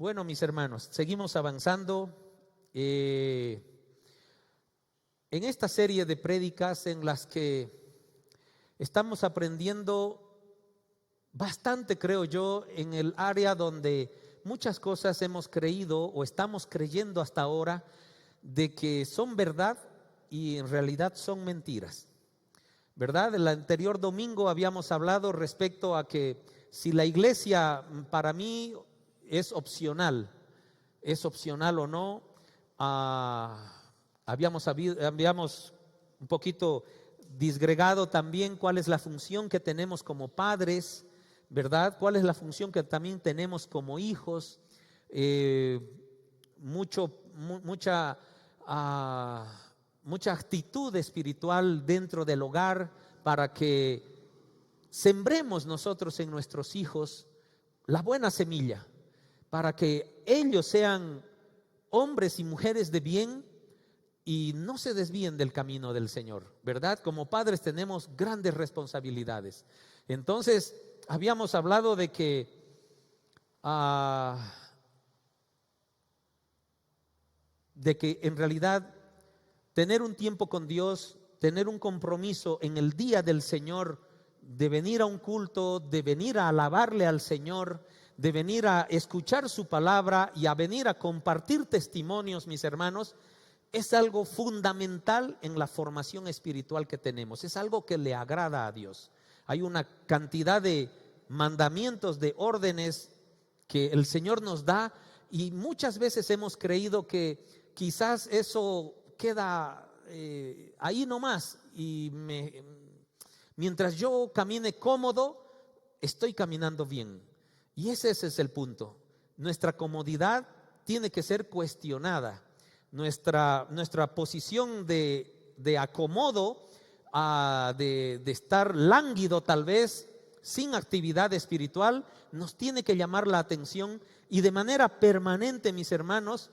Bueno, mis hermanos, seguimos avanzando en esta serie de prédicas en las que estamos aprendiendo bastante, creo yo, en el área donde muchas cosas hemos creído o estamos creyendo hasta ahora de que son verdad y en realidad son mentiras, ¿verdad? El anterior domingo habíamos hablado respecto a que si la iglesia para mí es opcional o no. Habíamos un poquito disgregado también cuál es la función que tenemos como padres, ¿verdad? Cuál es la función que también tenemos como hijos. Mucha actitud espiritual dentro del hogar para que sembremos nosotros en nuestros hijos la buena semilla, para que ellos sean hombres y mujeres de bien y no se desvíen del camino del Señor, ¿verdad? Como padres tenemos grandes responsabilidades. Entonces, habíamos hablado de que en realidad tener un tiempo con Dios, tener un compromiso en el día del Señor, de venir a un culto, de venir a alabarle al Señor, de venir a escuchar su palabra y a venir a compartir testimonios, mis hermanos, es algo fundamental en la formación espiritual que tenemos. Es algo que le agrada a Dios. Hay una cantidad de mandamientos, de órdenes que el Señor nos da, y muchas veces hemos creído que quizás eso queda ahí nomás, y mientras yo camine cómodo, estoy caminando bien. Y ese es el punto. Nuestra comodidad tiene que ser cuestionada. Nuestra posición de acomodo, de estar lánguido tal vez, sin actividad espiritual, nos tiene que llamar la atención, y de manera permanente, mis hermanos,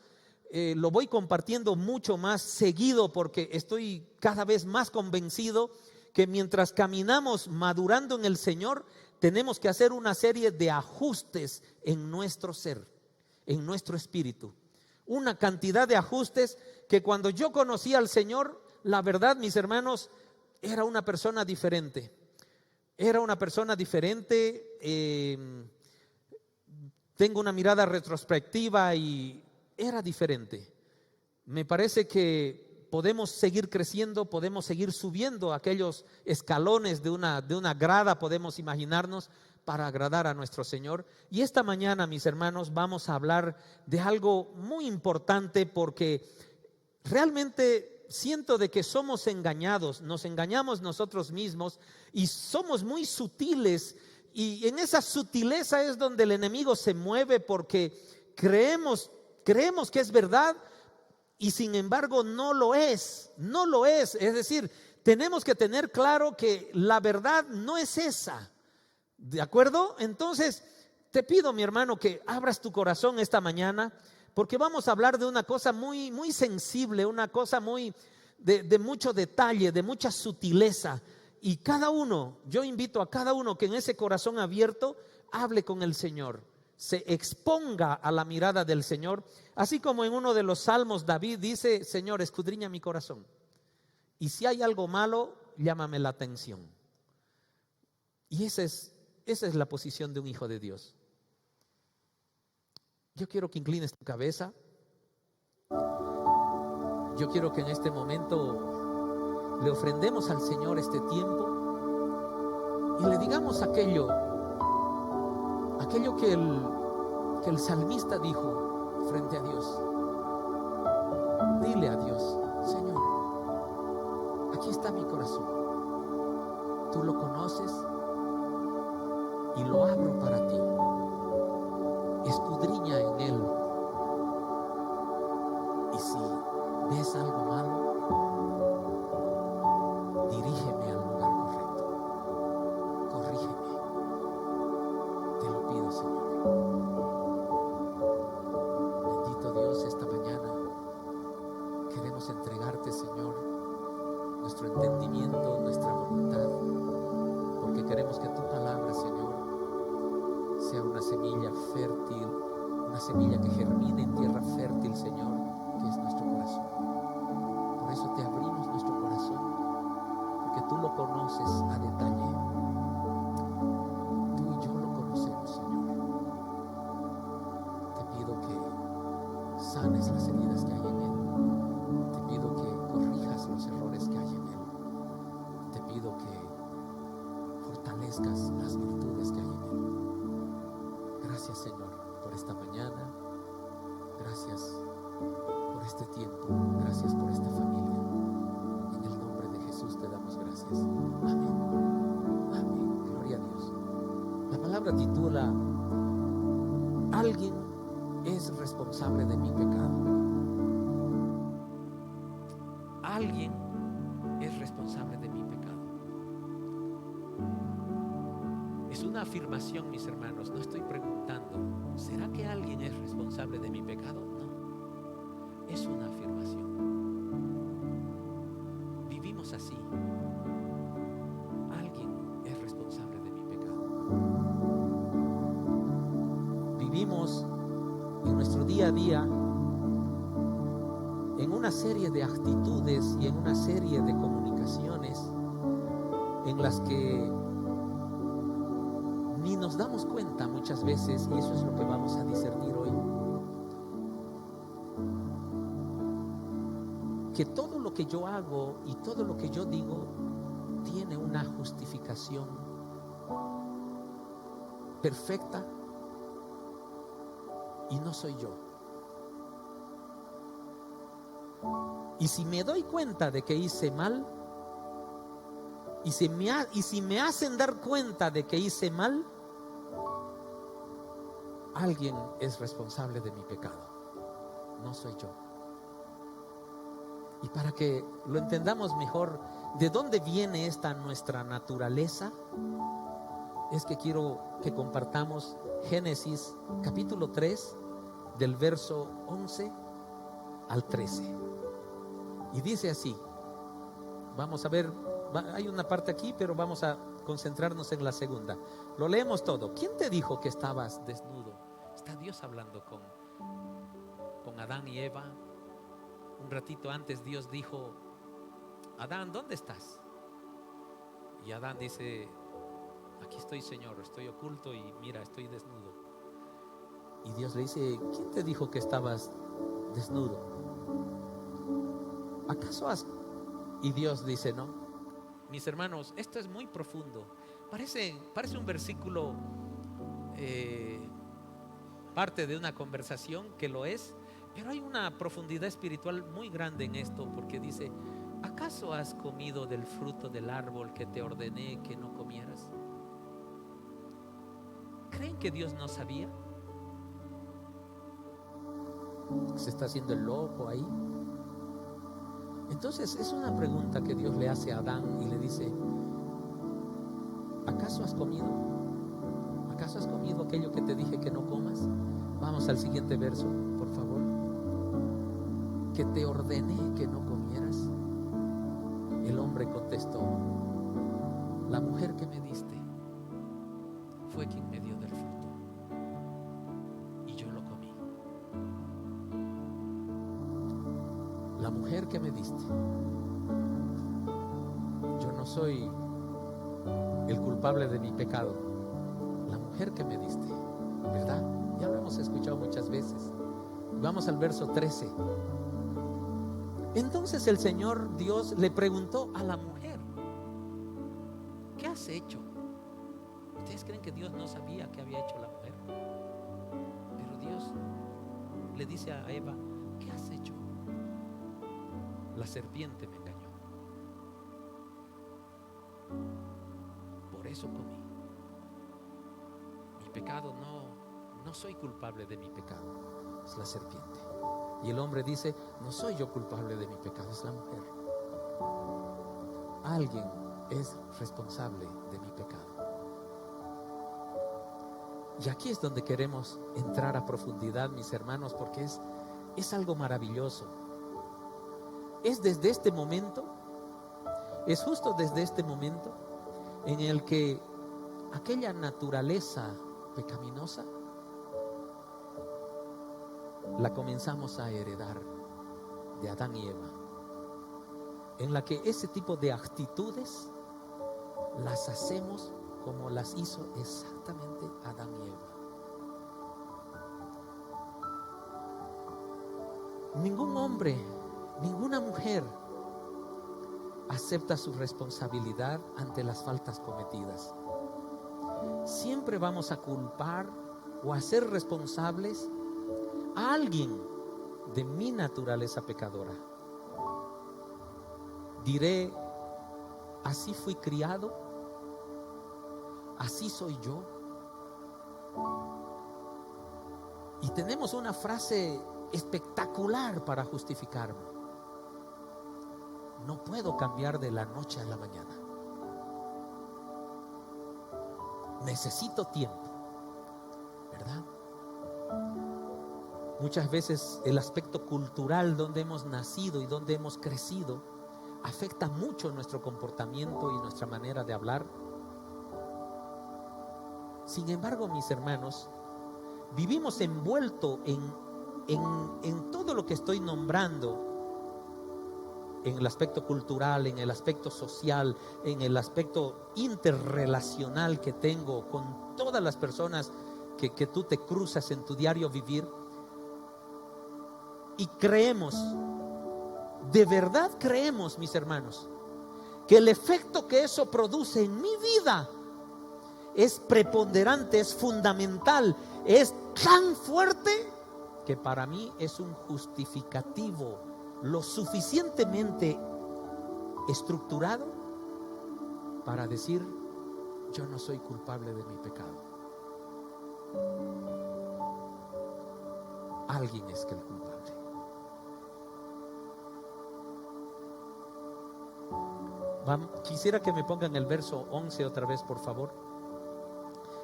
lo voy compartiendo mucho más seguido, porque estoy cada vez más convencido que mientras caminamos madurando en el Señor, tenemos que hacer una serie de ajustes en nuestro ser, en nuestro espíritu. Una cantidad de ajustes que cuando yo conocí al Señor, la verdad, mis hermanos, era una persona diferente. Era una persona diferente. Tengo una mirada retrospectiva y era diferente. Me parece que podemos seguir creciendo, podemos seguir subiendo aquellos escalones de una grada, podemos imaginarnos, para agradar a nuestro Señor. Y esta mañana, mis hermanos, vamos a hablar de algo muy importante, porque realmente siento de que somos engañados, nos engañamos nosotros mismos y somos muy sutiles, y en esa sutileza es donde el enemigo se mueve, porque creemos que es verdad y sin embargo no lo es. Es decir, tenemos que tener claro que la verdad no es esa, ¿de acuerdo? Entonces te pido, mi hermano, que abras tu corazón esta mañana, porque vamos a hablar de una cosa muy, muy sensible, una cosa muy de mucho detalle, de mucha sutileza. Y yo invito a cada uno que en ese corazón abierto hable con el Señor, se exponga a la mirada del Señor, así como en uno de los salmos David dice: Señor, escudriña mi corazón, y si hay algo malo, llámame la atención. Y esa es la posición de un hijo de Dios. Yo quiero que inclines tu cabeza. Yo quiero que en este momento le ofrendemos al Señor este tiempo y le digamos aquello que el salmista dijo frente a Dios. Dile a Dios: Señor, aquí está mi corazón, tú lo conoces y lo abro para ti. Escudriña en él, y si ves algo malo, dirígeme al lugar correcto, corrígeme, te lo pido, Señor. Bendito Dios, esta mañana queremos entregarte, Señor, nuestro entendimiento, nuestra voluntad, porque queremos que tu palabra, Señor, sea una semilla fértil, una semilla que germine en tierra fértil, Señor, que es nuestro corazón. Por eso te abrimos nuestro corazón, porque tú lo conoces a detalle. Tú y yo lo conocemos, Señor. Te pido que sanes las heridas que hay en él. Te pido que corrijas los errores que hay en él. Te pido que fortalezcas las virtudes que hay en él. Gracias, Señor, por esta mañana. Gracias por este tiempo. Gracias por esta familia. En el nombre de Jesús te damos gracias. Amén. Amén. Gloria a Dios. La palabra titula: alguien es responsable de mi pecado. Alguien es responsable de mi pecado. Es una afirmación, mis hermanos. No estoy preguntando, ¿será que alguien es responsable de mi pecado? No, es una afirmación. Vivimos así. Alguien es responsable de mi pecado. Vivimos en nuestro día a día en una serie de actitudes y en una serie de comunicaciones en las que ni nos damos cuenta muchas veces, y eso es lo que vamos a discernir hoy, que todo lo que yo hago y todo lo que yo digo tiene una justificación perfecta y no soy yo. Y si me doy cuenta de que hice mal, y si me hacen dar cuenta de que hice mal, alguien es responsable de mi pecado, no soy yo. Y para que lo entendamos mejor, ¿de dónde viene esta nuestra naturaleza? Es que quiero que compartamos Génesis capítulo 3, del verso 11 al 13. Y dice así. Vamos a ver, hay una parte aquí, pero vamos a concentrarnos en la segunda. Lo leemos todo. ¿Quién te dijo que estabas desnudo? Está Dios hablando con Adán y Eva. Un ratito antes Dios dijo: Adán, ¿dónde estás? Y Adán dice: aquí estoy, Señor, estoy oculto y mira, estoy desnudo. Y Dios le dice: ¿quién te dijo que estabas desnudo? ¿Acaso has...? Y Dios dice: no. Mis hermanos, esto es muy profundo. Parece un versículo, parte de una conversación, que lo es, pero hay una profundidad espiritual muy grande en esto, porque dice: ¿acaso has comido del fruto del árbol que te ordené que no comieras? ¿Creen que Dios no sabía? ¿Se está haciendo el loco ahí? Entonces es una pregunta que Dios le hace a Adán y le dice: ¿acaso has comido? ¿Acaso has comido aquello que te dije que no comas? Vamos al siguiente verso, por favor. Que te ordené que no comieras. El hombre contestó: la mujer que me diste fue quien me dio del fruto y yo lo comí. La mujer que me diste. Yo no soy el culpable de mi pecado. La mujer que me diste, ¿verdad? Ya lo hemos escuchado muchas veces. Vamos al verso 13. Entonces el Señor Dios le preguntó a la mujer: ¿qué has hecho? ¿Ustedes creen que Dios no sabía qué había hecho la mujer? Pero Dios le dice a Eva: ¿qué has hecho? La serpiente me engañó. Por eso comí. Mi pecado no soy culpable de mi pecado, es la serpiente. Y el hombre dice: no soy yo culpable de mi pecado, es la mujer. Alguien es responsable de mi pecado. Y aquí es donde queremos entrar a profundidad, mis hermanos, porque es algo maravilloso. Es desde este momento, es justo desde este momento en el que aquella naturaleza pecaminosa la comenzamos a heredar de Adán y Eva, en la que ese tipo de actitudes las hacemos como las hizo exactamente Adán y Eva. Ningún hombre, ninguna mujer acepta su responsabilidad ante las faltas cometidas. Siempre vamos a culpar o a ser responsables a alguien de mi naturaleza pecadora. Diré, así fui criado, así soy yo. Y tenemos una frase espectacular para justificarme: no puedo cambiar de la noche a la mañana. Necesito tiempo, ¿verdad? Muchas veces el aspecto cultural donde hemos nacido y donde hemos crecido afecta mucho nuestro comportamiento y nuestra manera de hablar. Sin embargo, mis hermanos, vivimos envueltos en todo lo que estoy nombrando, en el aspecto cultural, en el aspecto social, en el aspecto interrelacional que tengo con todas las personas que tú te cruzas en tu diario vivir. Y creemos, de verdad creemos, mis hermanos, que el efecto que eso produce en mi vida es preponderante, es fundamental, es tan fuerte que para mí es un justificativo lo suficientemente estructurado para decir: yo no soy culpable de mi pecado. Alguien es que el culpable. Quisiera que me pongan el verso 11 otra vez, por favor,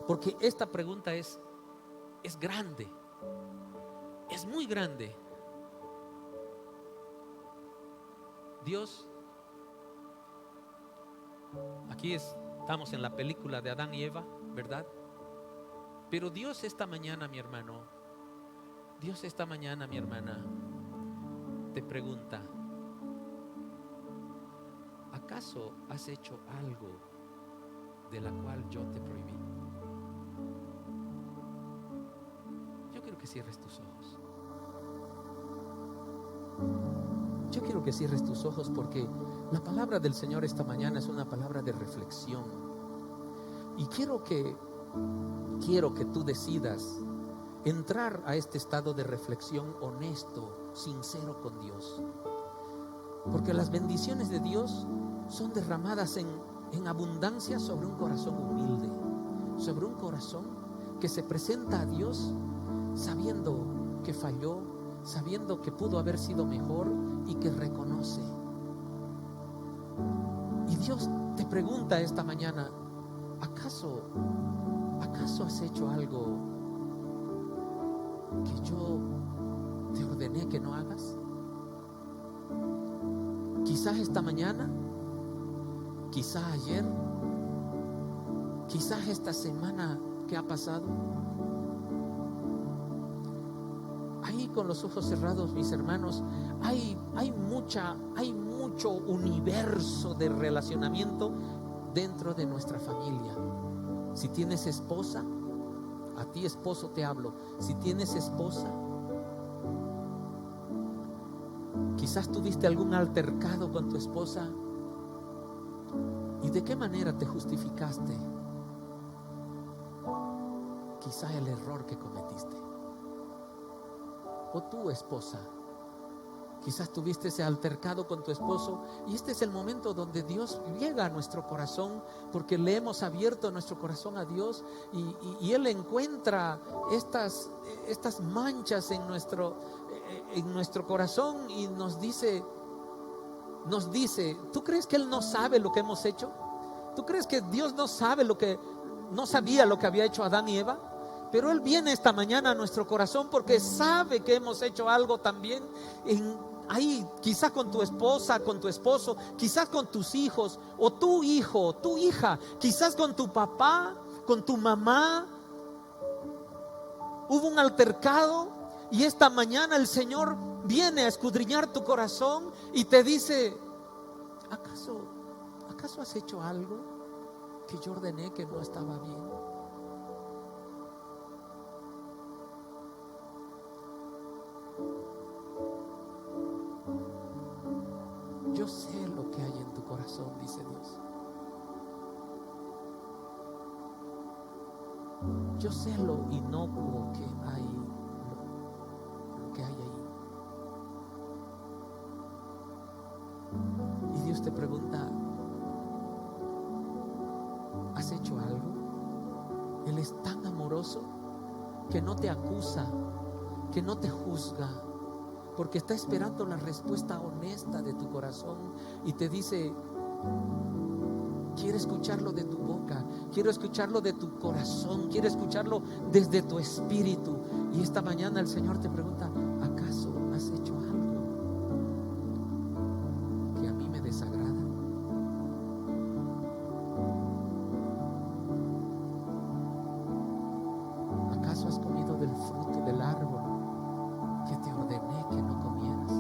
porque esta pregunta es grande, es muy grande. Dios, aquí estamos en la película de Adán y Eva, ¿verdad? Pero Dios esta mañana, mi hermano, Dios esta mañana, mi hermana, te pregunta: ¿acaso has hecho algo de la cual yo te prohibí? Yo quiero que cierres tus ojos. Yo quiero que cierres tus ojos, porque la palabra del Señor esta mañana es una palabra de reflexión. Y quiero que tú decidas entrar a este estado de reflexión honesto, sincero con Dios. Porque las bendiciones de Dios son derramadas en abundancia sobre un corazón humilde, sobre un corazón que se presenta a Dios sabiendo que falló, sabiendo que pudo haber sido mejor y que reconoce. Y Dios te pregunta esta mañana: ¿acaso has hecho algo que yo te ordené que no hagas? Quizás esta mañana, quizás ayer, quizás esta semana que ha pasado. Ahí con los ojos cerrados, mis hermanos, hay mucho universo de relacionamiento dentro de nuestra familia. Si tienes esposa, a ti esposo te hablo. Si tienes esposa, quizás tuviste algún altercado con tu esposa. ¿Y de qué manera te justificaste? Quizá el error que cometiste. O tu esposa, quizás tuviste ese altercado con tu esposo, y este es el momento donde Dios llega a nuestro corazón, porque le hemos abierto nuestro corazón a Dios, y Él encuentra estas manchas en nuestro corazón y nos dice: ¿tú crees que Él no sabe lo que hemos hecho? ¿Tú crees que Dios no sabía lo que había hecho Adán y Eva? Pero Él viene esta mañana a nuestro corazón porque sabe que hemos hecho algo también ahí, quizás con tu esposa, con tu esposo, quizás con tus hijos, o tu hijo, tu hija, quizás con tu papá, con tu mamá. Hubo un altercado, Y esta mañana el Señor viene a escudriñar tu corazón y te dice: ¿acaso has hecho algo que yo ordené que no estaba bien? Yo sé lo que hay en tu corazón, dice Dios. Yo sé lo inocuo que hay, lo que hay ahí. Y Dios te pregunta: ¿has hecho algo? Él es tan amoroso que no te acusa, que no te juzga, porque está esperando la respuesta honesta de tu corazón y te dice: quiero escucharlo de tu boca, quiero escucharlo de tu corazón, quiero escucharlo desde tu espíritu. Y esta mañana el Señor te pregunta: ¿acaso has hecho algo que a mí me desagrada? ¿Acaso has comido del fruto del árbol que te ordené que no comieras?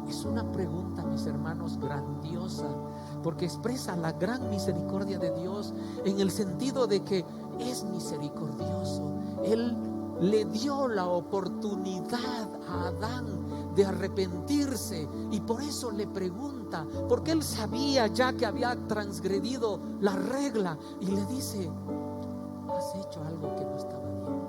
Es una pregunta, mis hermanos, grandiosa, porque expresa la gran misericordia de Dios, en el sentido de que es misericordioso. Él le dio la oportunidad a Adán de arrepentirse, y por eso le pregunta, porque él sabía ya que había transgredido la regla, y le dice: ¿has hecho algo que no estaba bien?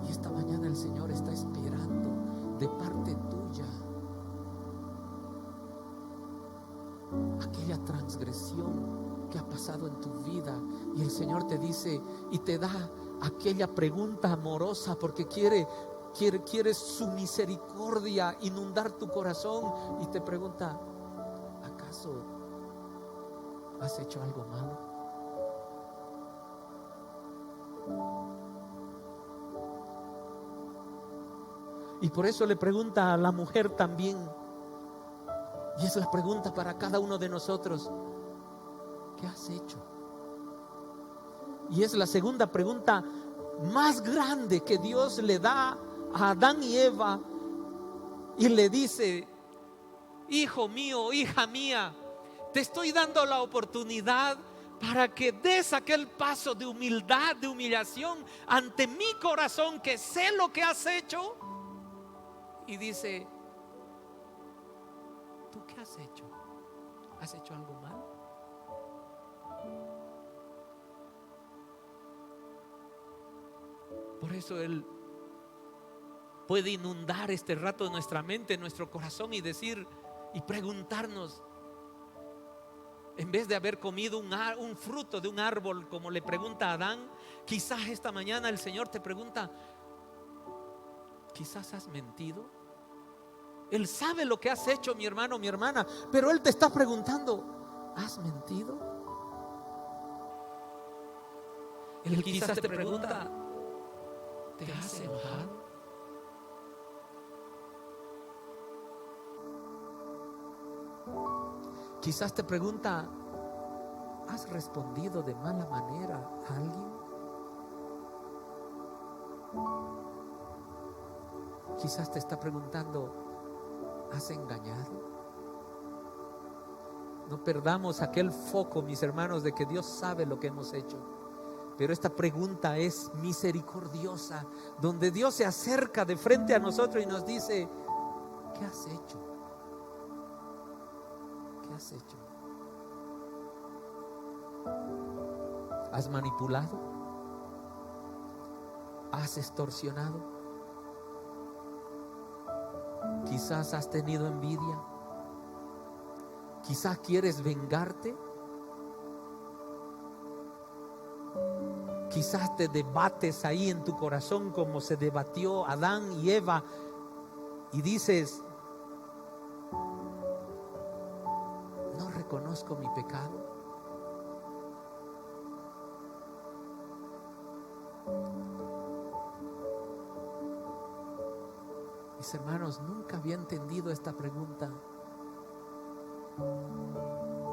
Y esta mañana el Señor está esperando de parte tuya aquella transgresión que ha pasado en tu vida, y el Señor te dice y te da aquella pregunta amorosa, porque quiere su misericordia inundar tu corazón, y te pregunta: ¿acaso has hecho algo malo? Y por eso le pregunta a la mujer también, y es la pregunta para cada uno de nosotros: ¿qué has hecho? Y es la segunda pregunta más grande que Dios le da a Adán y Eva, y le dice: hijo mío, hija mía, te estoy dando la oportunidad para que des aquel paso de humildad, de humillación ante mi corazón, que sé lo que has hecho. Y dice: ¿tú qué has hecho? ¿Has hecho algo mal? Por eso Él puede inundar este rato nuestra mente, nuestro corazón, y decir y preguntarnos, en vez de haber comido un fruto de un árbol, como le pregunta a Adán, quizás esta mañana el Señor te pregunta: quizás has mentido. Él sabe lo que has hecho, mi hermano, mi hermana, pero Él te está preguntando: ¿has mentido? Él quizás te pregunta: ¿te has enojado? Quizás te pregunta: ¿has respondido de mala manera a alguien? Quizás te está preguntando: ¿has engañado? No perdamos aquel foco, mis hermanos, de que Dios sabe lo que hemos hecho. Pero esta pregunta es misericordiosa, donde Dios se acerca de frente a nosotros y nos dice: ¿qué has hecho? ¿Qué has hecho? ¿Has manipulado? ¿Has extorsionado? Quizás has tenido envidia. Quizás quieres vengarte. Quizás te debates ahí en tu corazón como se debatió Adán y Eva, y dices: no reconozco mi pecado. Mis hermanos, nunca había entendido esta pregunta,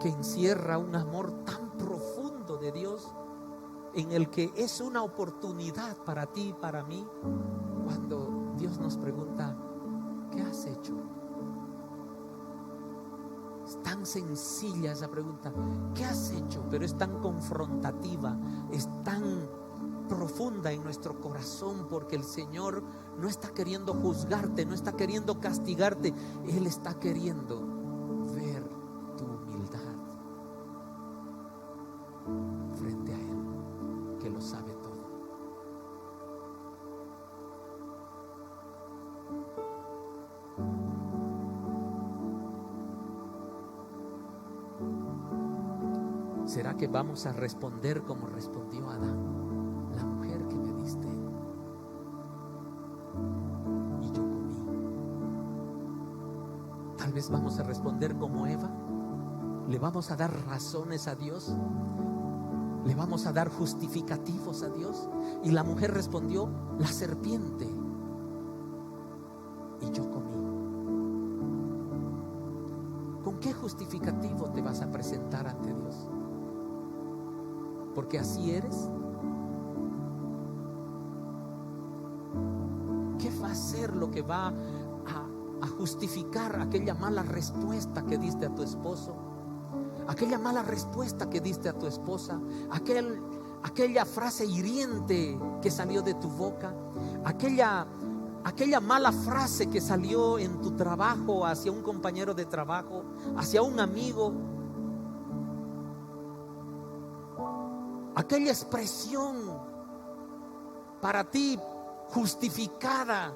que encierra un amor tan profundo de Dios, en el que es una oportunidad para ti y para mí, cuando Dios nos pregunta: ¿qué has hecho? Es tan sencilla esa pregunta: ¿qué has hecho? Pero es tan confrontativa, es tan profunda en nuestro corazón, porque el Señor no está queriendo juzgarte, no está queriendo castigarte. Él está queriendo ver tu humildad frente a Él, que lo sabe todo. ¿Será que vamos a responder como respondió Adán? La mujer que me diste y yo comí. Tal vez vamos a responder como Eva. Le vamos a dar razones a Dios, le vamos a dar justificativos a Dios. Y la mujer respondió: la serpiente y yo comí. ¿Con qué justificativo te vas a presentar ante Dios? Porque así eres. ¿Qué va a ser lo que va a justificar aquella mala respuesta que diste a tu esposo, aquella mala respuesta que diste a tu esposa, aquella frase hiriente que salió de tu boca, aquella mala frase que salió en tu trabajo hacia un compañero de trabajo, hacia un amigo, aquella expresión para ti justificada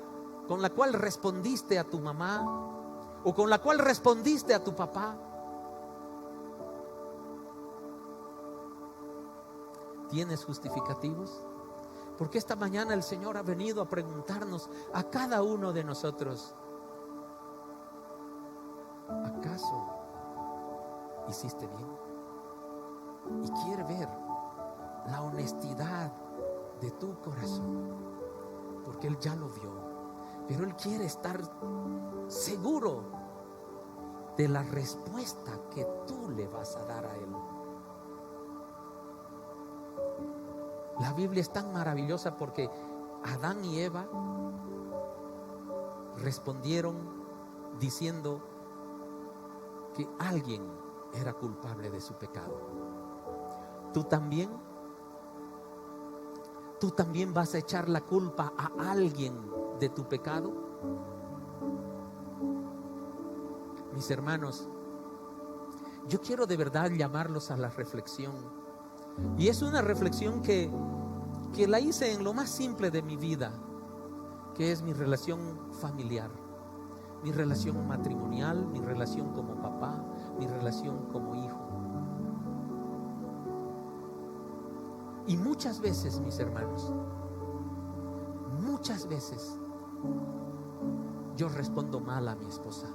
con la cual respondiste a tu mamá o con la cual respondiste a tu papá. ¿Tienes justificativos? Porque esta mañana el Señor ha venido a preguntarnos a cada uno de nosotros: ¿acaso hiciste bien? Y quiere ver la honestidad de tu corazón, porque Él ya lo vio, pero Él quiere estar seguro de la respuesta que tú le vas a dar a Él. La Biblia es tan maravillosa porque Adán y Eva respondieron diciendo que alguien era culpable de su pecado. ¿Tú también vas a echar la culpa a alguien de tu pecado? Mis hermanos, yo quiero de verdad llamarlos a la reflexión. Y es una reflexión que la hice en lo más simple de mi vida, que es mi relación familiar, mi relación matrimonial, mi relación como papá, mi relación como hijo. Y muchas veces, mis hermanos, muchas veces yo respondo mal a mi esposa,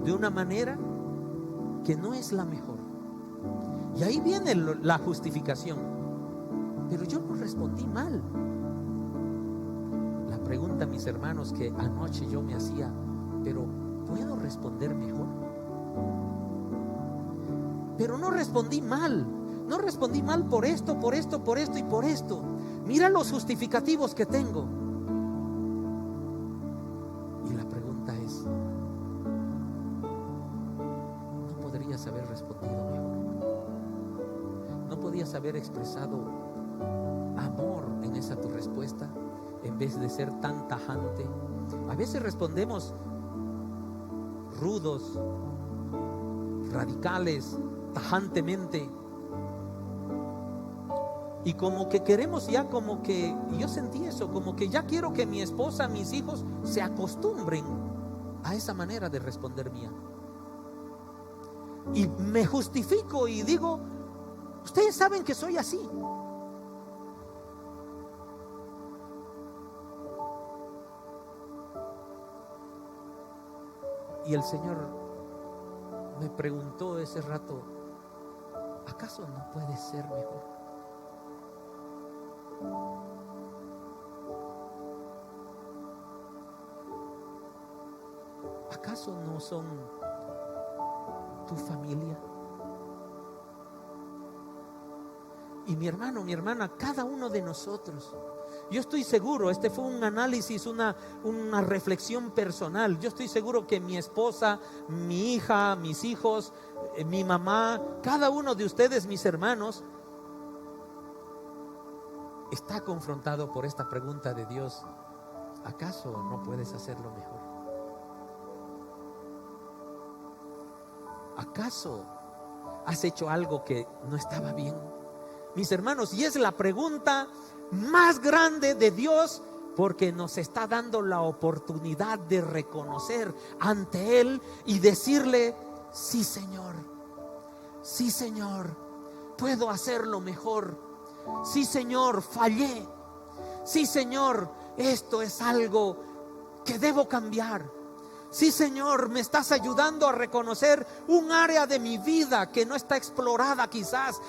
de una manera que no es la mejor. Y ahí viene la justificación: pero yo no respondí mal. La pregunta, mis hermanos, que anoche yo me hacía: pero ¿puedo responder mejor? Pero no respondí mal. No respondí mal por esto, por esto, por esto y por esto. Mira los justificativos que tengo. Y la pregunta es: ¿no podrías haber respondido mejor? ¿No podías haber expresado amor en esa tu respuesta en vez de ser tan tajante? A veces respondemos rudos, radicales, tajantemente, y como que queremos ya, como que, y yo sentí eso, como que ya quiero que mi esposa, mis hijos se acostumbren a esa manera de responder mía. Y me justifico y digo: ustedes saben que soy así. Y el Señor me preguntó ese rato: ¿acaso no puede ser mejor? ¿Acaso no son tu familia? Y mi hermano, mi hermana, cada uno de nosotros, yo estoy seguro, este fue un análisis, una reflexión personal. Yo estoy seguro que mi esposa, mi hija, mis hijos, mi mamá, cada uno de ustedes, mis hermanos, está confrontado por esta pregunta de Dios: ¿acaso no puedes hacerlo mejor? ¿Acaso has hecho algo que no estaba bien? Mis hermanos, y es la pregunta más grande de Dios, porque nos está dando la oportunidad de reconocer ante Él y decirle: sí, Señor, sí, Señor, puedo hacerlo mejor. Sí, Señor, fallé. Sí, Señor, esto es algo que debo cambiar. Sí, Señor, me estás ayudando a reconocer un área de mi vida que no está explorada quizás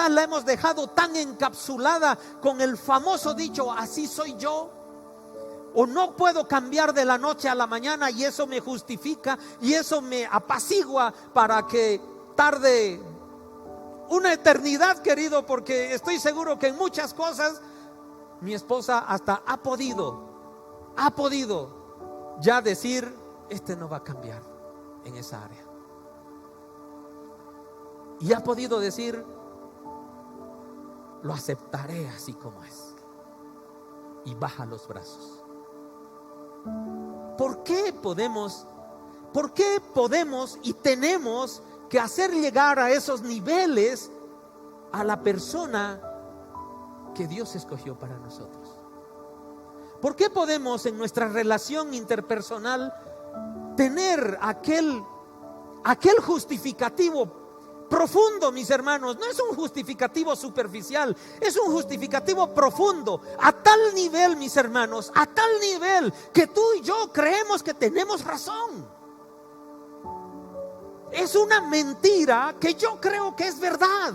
la hemos dejado tan encapsulada con el famoso dicho: así soy yo. O no puedo cambiar de la noche a la mañana, y eso me justifica y eso me apacigua para que tarde una eternidad, querido, porque estoy seguro que en muchas cosas mi esposa hasta ha podido ya decir: este no va a cambiar en esa área. Y ha podido decir: lo aceptaré así como es. Y baja los brazos. ¿Por qué podemos y tenemos que hacer llegar a esos niveles a la persona que Dios escogió para nosotros? ¿Por qué podemos en nuestra relación interpersonal tener aquel justificativo profundo, mis hermanos? No es un justificativo superficial, es un justificativo profundo, a tal nivel, mis hermanos, a tal nivel que tú y yo creemos que tenemos razón. Es una mentira que yo creo que es verdad,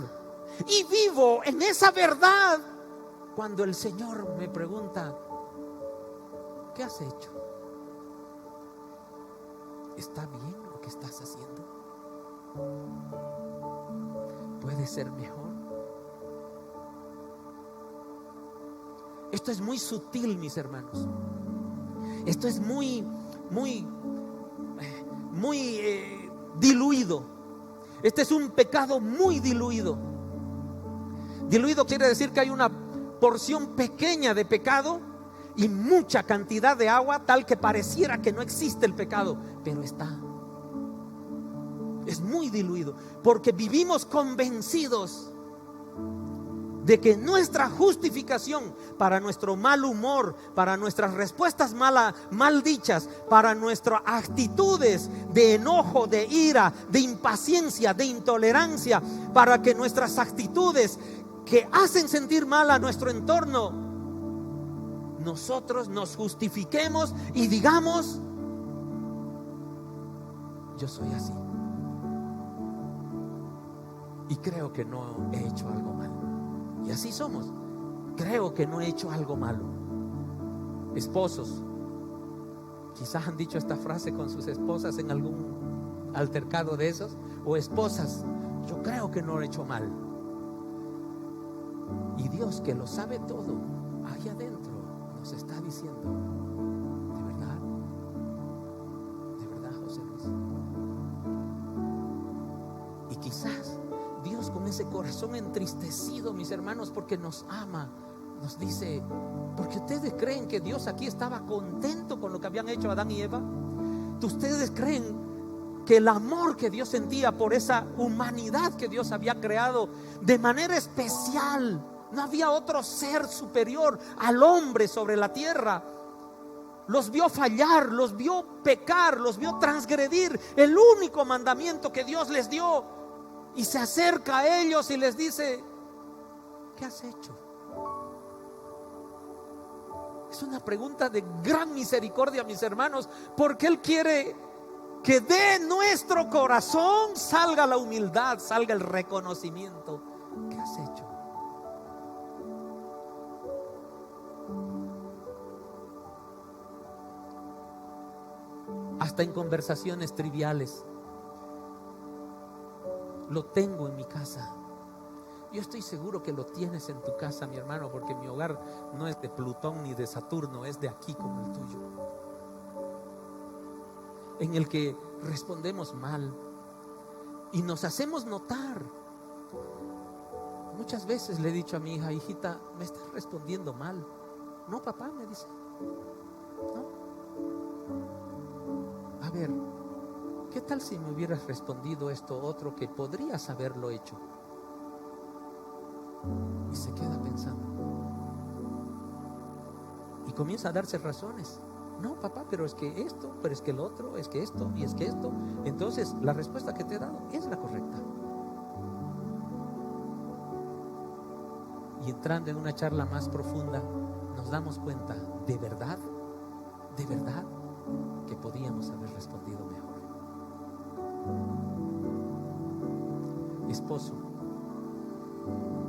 y vivo en esa verdad cuando el Señor me pregunta: ¿qué has hecho? ¿Está bien lo que estás haciendo? ¿Puede ser mejor? Esto es muy sutil, mis hermanos. Esto es muy diluido. Este es un pecado muy diluido. Diluido quiere decir que hay una porción pequeña de pecado y mucha cantidad de agua, tal que pareciera que no existe el pecado, pero está. Es muy diluido, porque vivimos convencidos de que nuestra justificación para nuestro mal humor, para nuestras respuestas mal dichas, para nuestras actitudes de enojo, de ira, de impaciencia, de intolerancia, para que nuestras actitudes que hacen sentir mal a nuestro entorno, nosotros nos justifiquemos y digamos: yo soy así y creo que no he hecho algo malo. Y así somos. Creo que no he hecho algo malo. Esposos, quizás han dicho esta frase con sus esposas en algún altercado de esos. O esposas: yo creo que no he hecho mal. Y Dios, que lo sabe todo, ahí adentro nos está diciendo: de verdad, José Luis. Y quizás Dios, con ese corazón entristecido, mis hermanos, porque nos ama, nos dice: porque ustedes creen que Dios aquí estaba contento con lo que habían hecho Adán y Eva. Ustedes creen que el amor que Dios sentía por esa humanidad que Dios había creado de manera especial, no había otro ser superior al hombre sobre la tierra, los vio fallar, los vio pecar, los vio transgredir el único mandamiento que Dios les dio, y se acerca a ellos y les dice: ¿qué has hecho? Es una pregunta de gran misericordia, mis hermanos, porque Él quiere que de nuestro corazón salga la humildad, salga el reconocimiento. ¿Qué has hecho? Hasta en conversaciones triviales lo tengo en mi casa. Yo estoy seguro que lo tienes en tu casa, mi hermano, porque mi hogar no es de Plutón ni de Saturno, es de aquí como el tuyo, en el que respondemos mal y nos hacemos notar. Muchas veces le he dicho a mi hija: hijita, me estás respondiendo mal. No, papá, me dice. No. A ver, ¿qué tal si me hubieras respondido esto otro que podrías haberlo hecho? Y se queda pensando y comienza a darse razones. No, papá, pero es que esto, pero es que el otro, es que esto y es que esto. Entonces la respuesta que te he dado es la correcta. Y entrando en una charla más profunda, nos damos cuenta de verdad que podíamos haber respondido mejor. Esposo,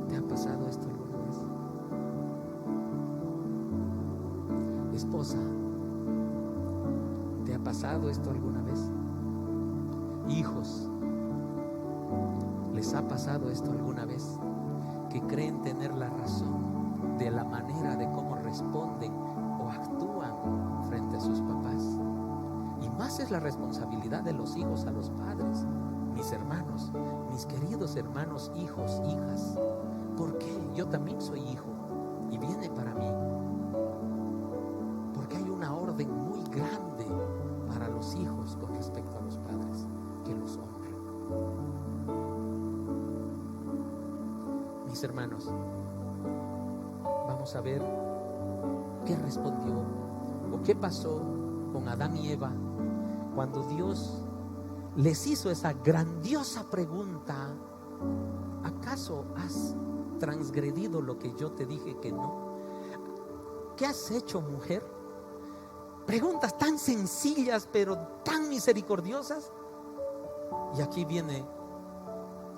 ¿te ha pasado esto alguna vez? Esposa, ¿te ha pasado esto alguna vez? Hijos, ¿les ha pasado esto alguna vez? Que creen tener la razón de la manera de cómo responden o actúan frente a sus papás. Y más es la responsabilidad de los hijos a los padres. Mis hermanos, mis queridos hermanos, hijos, hijas, ¿por qué? Yo también soy hijo y viene para mí, porque hay una orden muy grande para los hijos con respecto a los padres: que los honren. Mis hermanos, vamos a ver qué respondió o qué pasó con Adán y Eva cuando Dios les hizo esa grandiosa pregunta: ¿acaso has transgredido lo que yo te dije que no? ¿Qué has hecho, mujer? Preguntas tan sencillas pero tan misericordiosas. Y aquí viene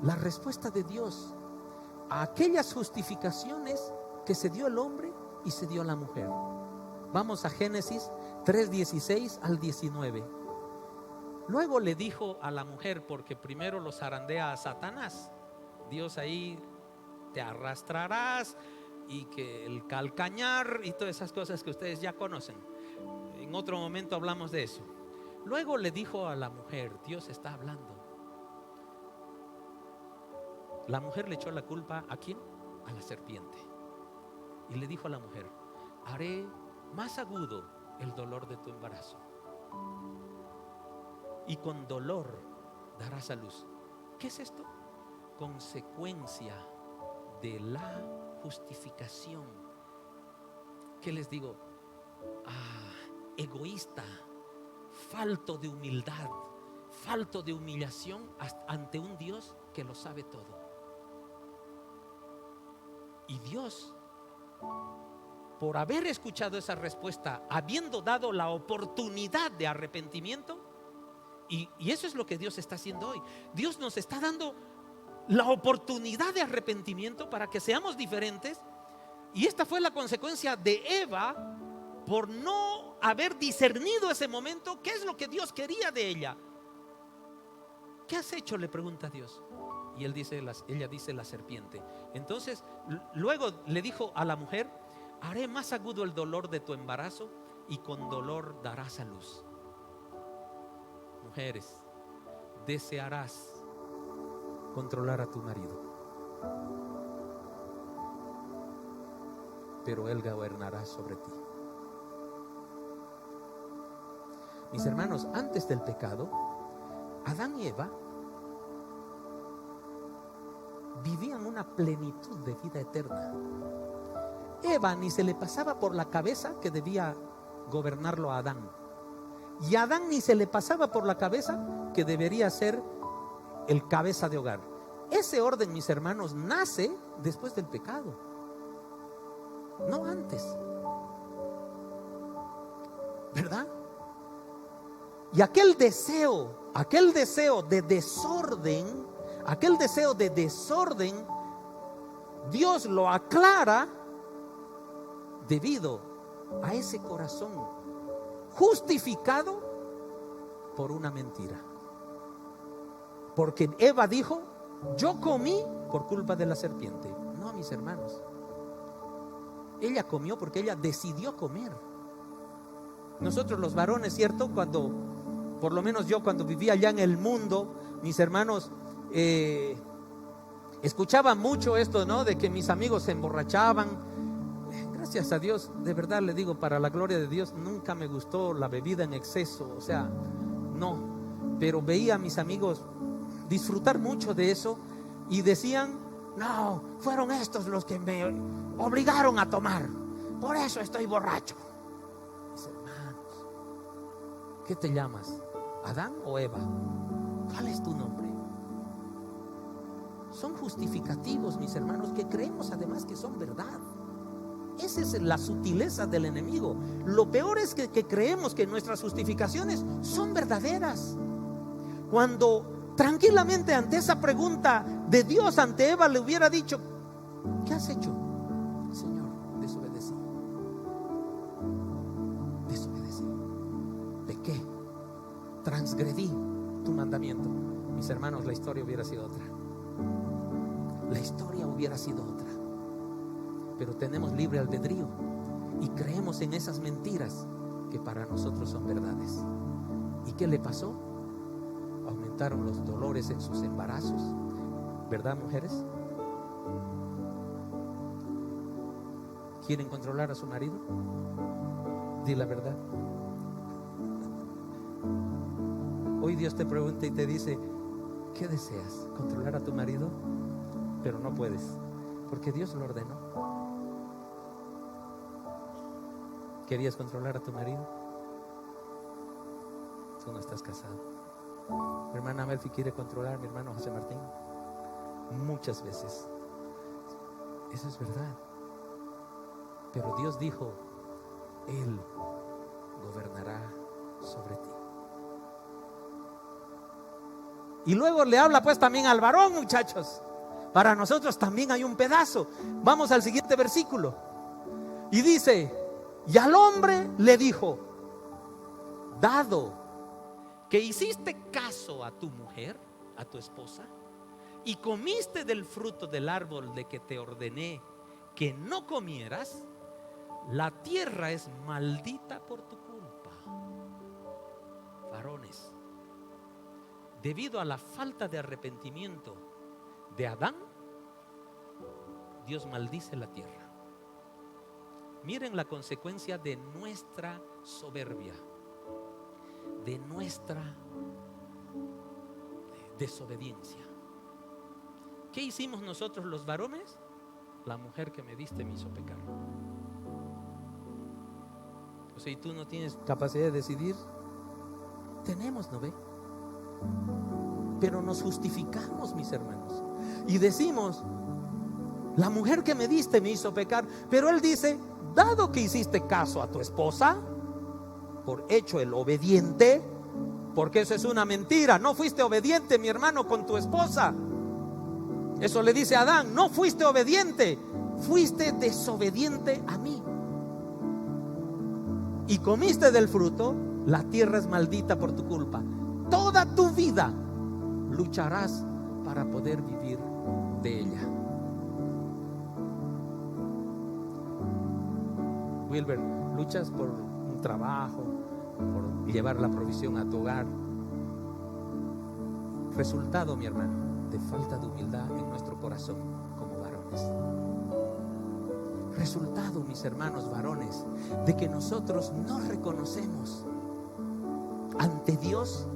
la respuesta de Dios a aquellas justificaciones que se dio el hombre y se dio la mujer. Vamos a Génesis 3:16 al 19. Luego le dijo a la mujer, porque primero los zarandea a Satanás. Dios ahí: te arrastrarás, y que el calcañar y todas esas cosas que ustedes ya conocen. En otro momento hablamos de eso. Luego le dijo a la mujer, Dios está hablando. La mujer le echó la culpa ¿a quién? A la serpiente. Y le dijo a la mujer: haré más agudo el dolor de tu embarazo, y con dolor darás a luz. ¿Qué es esto? Consecuencia de la justificación. ¿Qué les digo? Egoísta, falto de humildad, falto de humillación ante un Dios que lo sabe todo. Y Dios, por haber escuchado esa respuesta, habiendo dado la oportunidad de arrepentimiento, y eso es lo que Dios está haciendo hoy. Dios nos está dando la oportunidad de arrepentimiento para que seamos diferentes. Y esta fue la consecuencia de Eva por no haber discernido ese momento qué es lo que Dios quería de ella. ¿Qué has hecho?, le pregunta Dios. Y ella dice: la serpiente. Entonces luego le dijo a la mujer: haré más agudo el dolor de tu embarazo, y con dolor darás a luz. Mujeres, desearás controlar a tu marido, pero él gobernará sobre ti. Mis hermanos, antes del pecado, Adán y Eva vivían una plenitud de vida eterna. Eva ni se le pasaba por la cabeza que debía gobernarlo a Adán, y a Adán ni se le pasaba por la cabeza que debería ser el cabeza de hogar. Ese orden, mis hermanos, nace después del pecado, no antes, ¿verdad? Y aquel deseo de desorden, Dios lo aclara debido a ese corazón justificado por una mentira. Porque Eva dijo: yo comí por culpa de la serpiente. No, mis hermanos. Ella comió porque ella decidió comer. Nosotros los varones, ¿cierto? Cuando, por lo menos yo cuando vivía allá en el mundo, mis hermanos, escuchaba mucho esto, ¿no? De que mis amigos se emborrachaban. Gracias a Dios, de verdad le digo, para la gloria de Dios, nunca me gustó la bebida en exceso, o sea, no. Pero veía a mis amigos disfrutar mucho de eso y decían: no, fueron estos los que me obligaron a tomar, por eso estoy borracho. Mis hermanos, ¿qué te llamas? ¿Adán o Eva? ¿Cuál es tu nombre? Son justificativos, mis hermanos, que creemos además que son verdad. Esa es la sutileza del enemigo. Lo peor es que creemos que nuestras justificaciones son verdaderas, cuando tranquilamente ante esa pregunta de Dios ante Eva le hubiera dicho: ¿qué has hecho? Señor, desobedecí. Pequé, transgredí tu mandamiento. Mis hermanos, la historia hubiera sido otra. La historia hubiera sido otra. Pero tenemos libre albedrío y creemos en esas mentiras que para nosotros son verdades. ¿Y qué le pasó? Aumentaron los dolores en sus embarazos, ¿verdad, mujeres? ¿Quieren controlar a su marido? Di la verdad. Hoy Dios te pregunta y te dice: ¿qué deseas? ¿Controlar a tu marido? Pero no puedes, porque Dios lo ordenó. ¿Querías controlar a tu marido? Tú no estás casado. Mi hermana Melfi quiere controlar a mi hermano José Martín muchas veces. Eso es verdad. Pero Dios dijo: Él gobernará sobre ti. Y luego le habla pues también al varón, muchachos. Para nosotros también hay un pedazo. Vamos al siguiente versículo. Y dice: y al hombre le dijo: dado que hiciste caso a tu mujer, a tu esposa, y comiste del fruto del árbol de que te ordené que no comieras, la tierra es maldita por tu culpa. Varones, debido a la falta de arrepentimiento de Adán, Dios maldice la tierra. Miren la consecuencia de nuestra soberbia, de nuestra desobediencia. ¿Qué hicimos nosotros los varones? La mujer que me diste me hizo pecar. O sea, ¿y tú no tienes capacidad de decidir? Tenemos, ¿no ve? Pero nos justificamos, mis hermanos, y decimos: la mujer que me diste me hizo pecar. Pero él dice: dado que hiciste caso a tu esposa, por hecho el obediente, porque eso es una mentira, no fuiste obediente, mi hermano, con tu esposa. Eso le dice a Adán: no fuiste obediente, fuiste desobediente a mí. Y comiste del fruto, la tierra es maldita por tu culpa. Toda tu vida lucharás para poder vivir de ella. Wilber, luchas por un trabajo, por llevar la provisión a tu hogar. Resultado, mi hermano, de falta de humildad en nuestro corazón como varones. Resultado, mis hermanos varones, de que nosotros no reconocemos ante Dios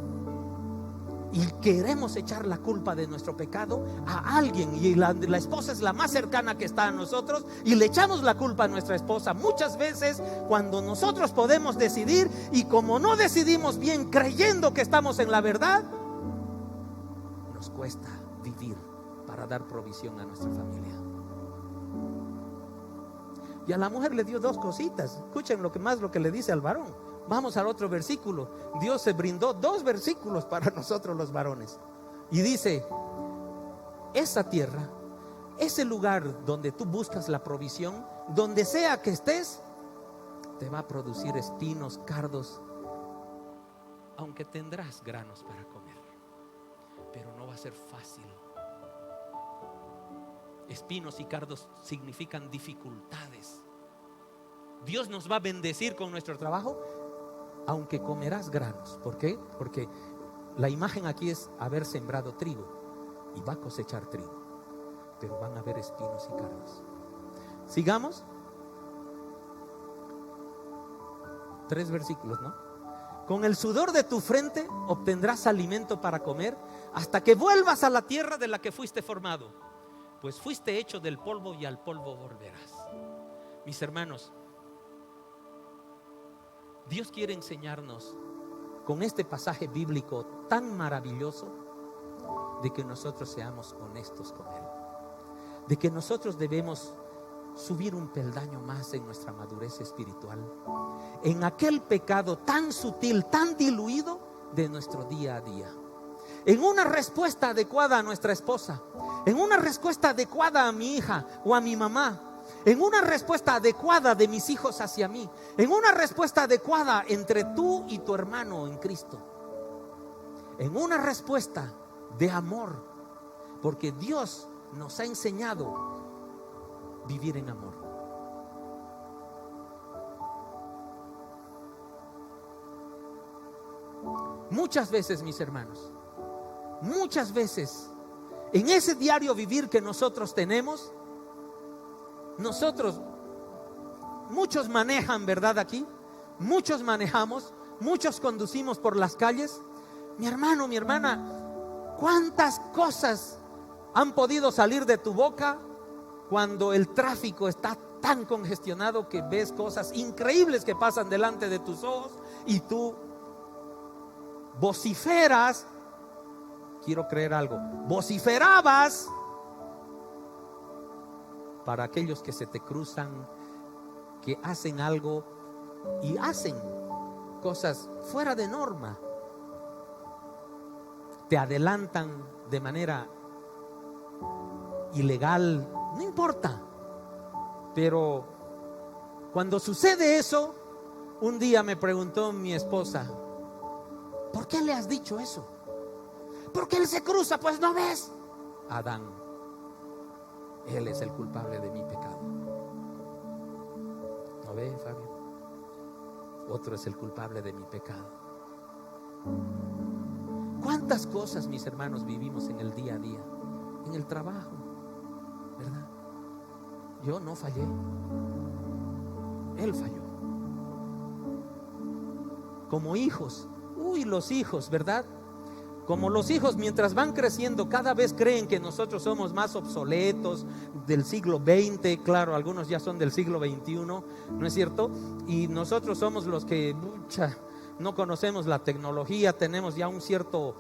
y queremos echar la culpa de nuestro pecado a alguien, y la esposa es la más cercana que está a nosotros, y le echamos la culpa a nuestra esposa muchas veces cuando nosotros podemos decidir, y como no decidimos bien creyendo que estamos en la verdad, nos cuesta vivir para dar provisión a nuestra familia. Y a la mujer le dio dos cositas. Escuchen lo que le dice al varón. Vamos al otro versículo. Dios se brindó dos versículos para nosotros los varones. Y dice: esa tierra, ese lugar donde tú buscas la provisión, donde sea que estés, te va a producir espinos, cardos, aunque tendrás granos para comer, pero no va a ser fácil. Espinos y cardos significan dificultades. Dios nos va a bendecir con nuestro trabajo, aunque comerás granos. ¿Por qué? Porque la imagen aquí es haber sembrado trigo y va a cosechar trigo, pero van a haber espinos y cardos. Sigamos. 3 versículos, ¿no? Con el sudor de tu frente obtendrás alimento para comer hasta que vuelvas a la tierra de la que fuiste formado, pues fuiste hecho del polvo y al polvo volverás. Mis hermanos, Dios quiere enseñarnos con este pasaje bíblico tan maravilloso de que nosotros seamos honestos con Él, de que nosotros debemos subir un peldaño más en nuestra madurez espiritual, en aquel pecado tan sutil, tan diluido de nuestro día a día, en una respuesta adecuada a nuestra esposa, en una respuesta adecuada a mi hija o a mi mamá, en una respuesta adecuada de mis hijos hacia mí, en una respuesta adecuada entre tú y tu hermano en Cristo, en una respuesta de amor, porque Dios nos ha enseñado vivir en amor. Muchas veces, mis hermanos, muchas veces en ese diario vivir que nosotros tenemos, muchos manejan, ¿verdad? Aquí muchos manejamos, muchos conducimos por las calles. Mi hermano, mi hermana, ¿cuántas cosas han podido salir de tu boca cuando el tráfico está tan congestionado que ves cosas increíbles que pasan delante de tus ojos y tú vociferas? Quiero creer algo, vociferabas para aquellos que se te cruzan, que hacen algo y hacen cosas fuera de norma, te adelantan de manera ilegal, no importa. Pero cuando sucede eso, un día me preguntó mi esposa: ¿por qué le has dicho eso? Porque él se cruza, pues no ves. Adán, él es el culpable de mi pecado. ¿No ve, Fabio? Otro es el culpable de mi pecado. ¿Cuántas cosas, mis hermanos, vivimos en el día a día? En el trabajo, ¿verdad? Yo no fallé, él falló. Como hijos, los hijos, ¿verdad? Como los hijos, mientras van creciendo, cada vez creen que nosotros somos más obsoletos, del siglo XX. Claro, algunos ya son del siglo XXI, ¿no es cierto? Y nosotros somos los que no conocemos la tecnología, tenemos ya un cierto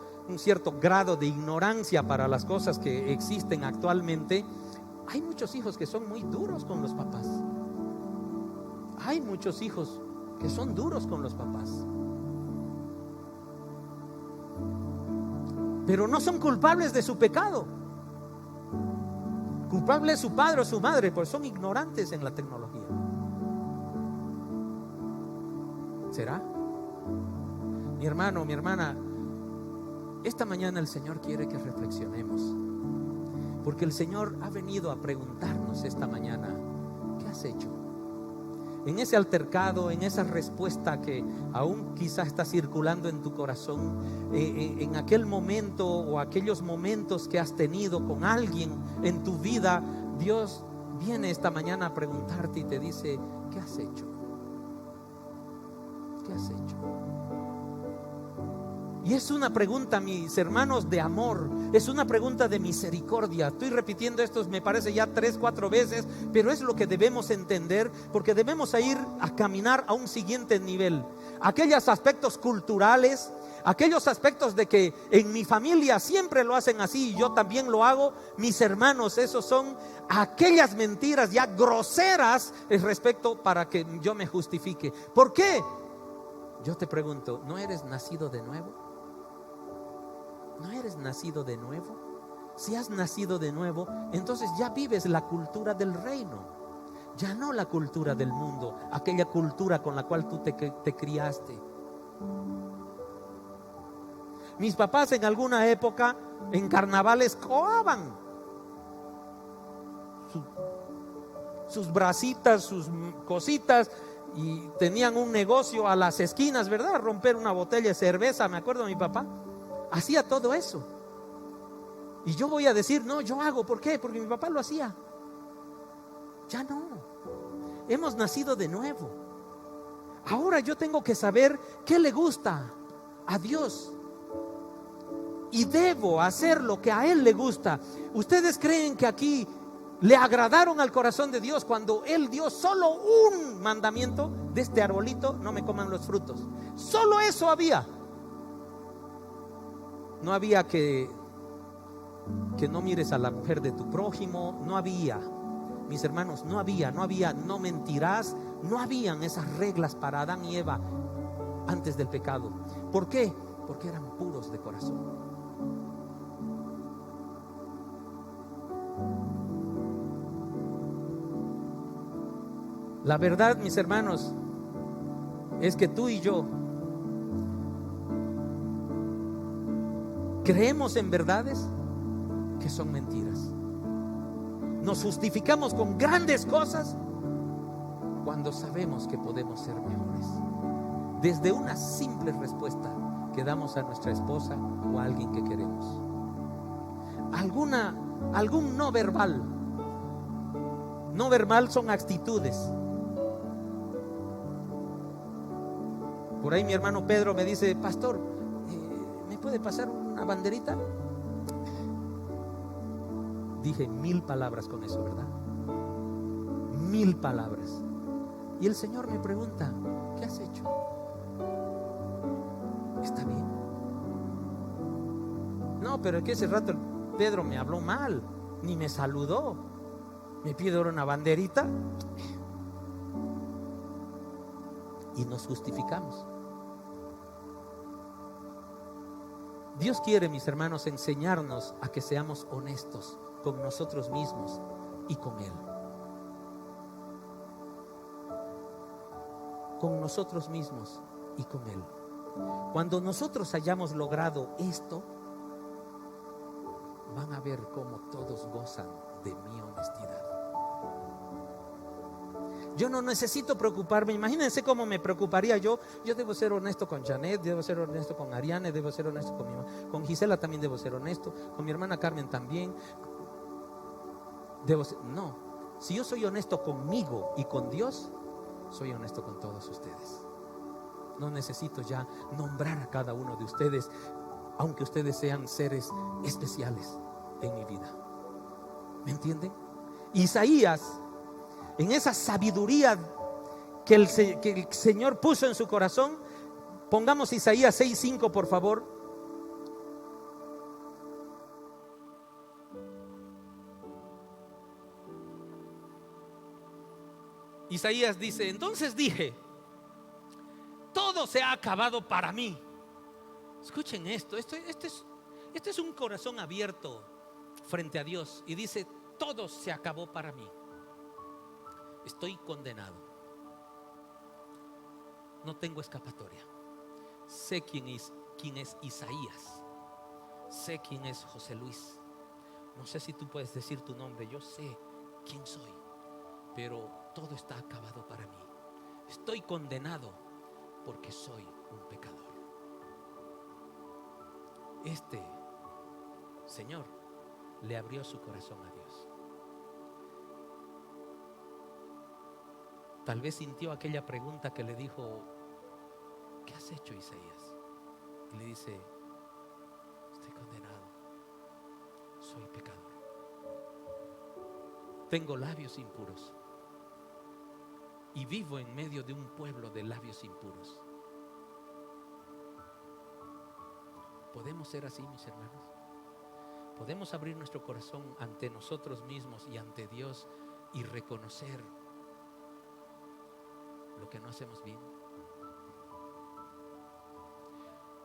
grado de ignorancia para las cosas que existen actualmente. Hay muchos hijos que son muy duros con los papás. Hay muchos hijos que son duros con los papás, pero no son culpables de su pecado. Culpable es su padre o su madre, porque son ignorantes en la tecnología. ¿Será? Mi hermano, mi hermana, esta mañana el Señor quiere que reflexionemos, porque el Señor ha venido a preguntarnos esta mañana: ¿qué has hecho? En ese altercado, en esa respuesta que aún quizás está circulando en tu corazón, en aquel momento o aquellos momentos que has tenido con alguien en tu vida, Dios viene esta mañana a preguntarte y te dice: ¿qué has hecho? ¿Qué has hecho? Y es una pregunta, mis hermanos, de amor. Es una pregunta de misericordia. Estoy repitiendo esto, me parece ya 3, 4 veces, pero es lo que debemos entender, porque debemos ir a caminar a un siguiente nivel. Aquellos aspectos culturales, aquellos aspectos de que en mi familia siempre lo hacen así y yo también lo hago, mis hermanos, esos son aquellas mentiras ya groseras respecto para que yo me justifique. ¿Por qué? Yo te pregunto, ¿no eres nacido de nuevo? ¿No eres nacido de nuevo? Si has nacido de nuevo, entonces ya vives la cultura del reino, ya no la cultura del mundo, aquella cultura con la cual tú te criaste. Mis papás en alguna época en carnavales coaban. sus bracitas, sus cositas, y tenían un negocio a las esquinas, ¿verdad? Romper una botella de cerveza, me acuerdo de mi papá, hacía todo eso. Y yo voy a decir, no, yo hago, ¿por qué? Porque mi papá lo hacía. Ya no, hemos nacido de nuevo. Ahora yo tengo que saber qué le gusta a Dios y debo hacer lo que a Él le gusta. ¿Ustedes creen que aquí le agradaron al corazón de Dios cuando Él dio solo un mandamiento? De este arbolito no me coman los frutos. Solo eso había. No había que no mires a la mujer de tu prójimo. No había, mis hermanos, no había, no mentirás. No habían esas reglas para Adán y Eva antes del pecado. ¿Por qué? Porque eran puros de corazón. La verdad, mis hermanos, es que tú y yo creemos en verdades que son mentiras. Nos justificamos con grandes cosas cuando sabemos que podemos ser mejores. Desde una simple respuesta que damos a nuestra esposa o a alguien que queremos. Algún no verbal. No verbal son actitudes. Por ahí mi hermano Pedro me dice: pastor, ¿me puede pasar una banderita? Dije 1000 palabras con eso, ¿verdad? 1000 palabras. Y el Señor me pregunta: ¿qué has hecho? ¿Está bien? No, pero es que ese rato Pedro me habló mal, ni me saludó. Me pide ahora una banderita y nos justificamos. Dios quiere, mis hermanos, enseñarnos a que seamos honestos con nosotros mismos y con Él. Con nosotros mismos y con Él. Cuando nosotros hayamos logrado esto, van a ver cómo todos gozan de mi honestidad. Yo no necesito preocuparme. Imagínense cómo me preocuparía yo. Yo debo ser honesto con Janet, debo ser honesto con Ariane, debo ser honesto con mi mamá. Con Gisela también debo ser honesto. Con mi hermana Carmen también. No. Si yo soy honesto conmigo y con Dios, soy honesto con todos ustedes. No necesito ya nombrar a cada uno de ustedes, aunque ustedes sean seres especiales en mi vida. ¿Me entienden? Isaías, en esa sabiduría que el Señor puso en su corazón, pongamos Isaías 6:5, por favor. Isaías dice: entonces dije, todo se ha acabado para mí. Escuchen esto, esto es un corazón abierto frente a Dios. Y dice: todo se acabó para mí. Estoy condenado. No tengo escapatoria. Sé quién es Isaías. Sé quién es José Luis. No sé si tú puedes decir tu nombre. Yo sé quién soy. Pero todo está acabado para mí. Estoy condenado porque soy un pecador. Este Señor le abrió su corazón a Dios. Tal vez sintió aquella pregunta que le dijo: ¿qué has hecho, Isaías? Y le dice: estoy condenado, soy pecador, tengo labios impuros y vivo en medio de un pueblo de labios impuros. ¿Podemos ser así, mis hermanos? ¿Podemos abrir nuestro corazón ante nosotros mismos y ante Dios y reconocer lo que no hacemos bien?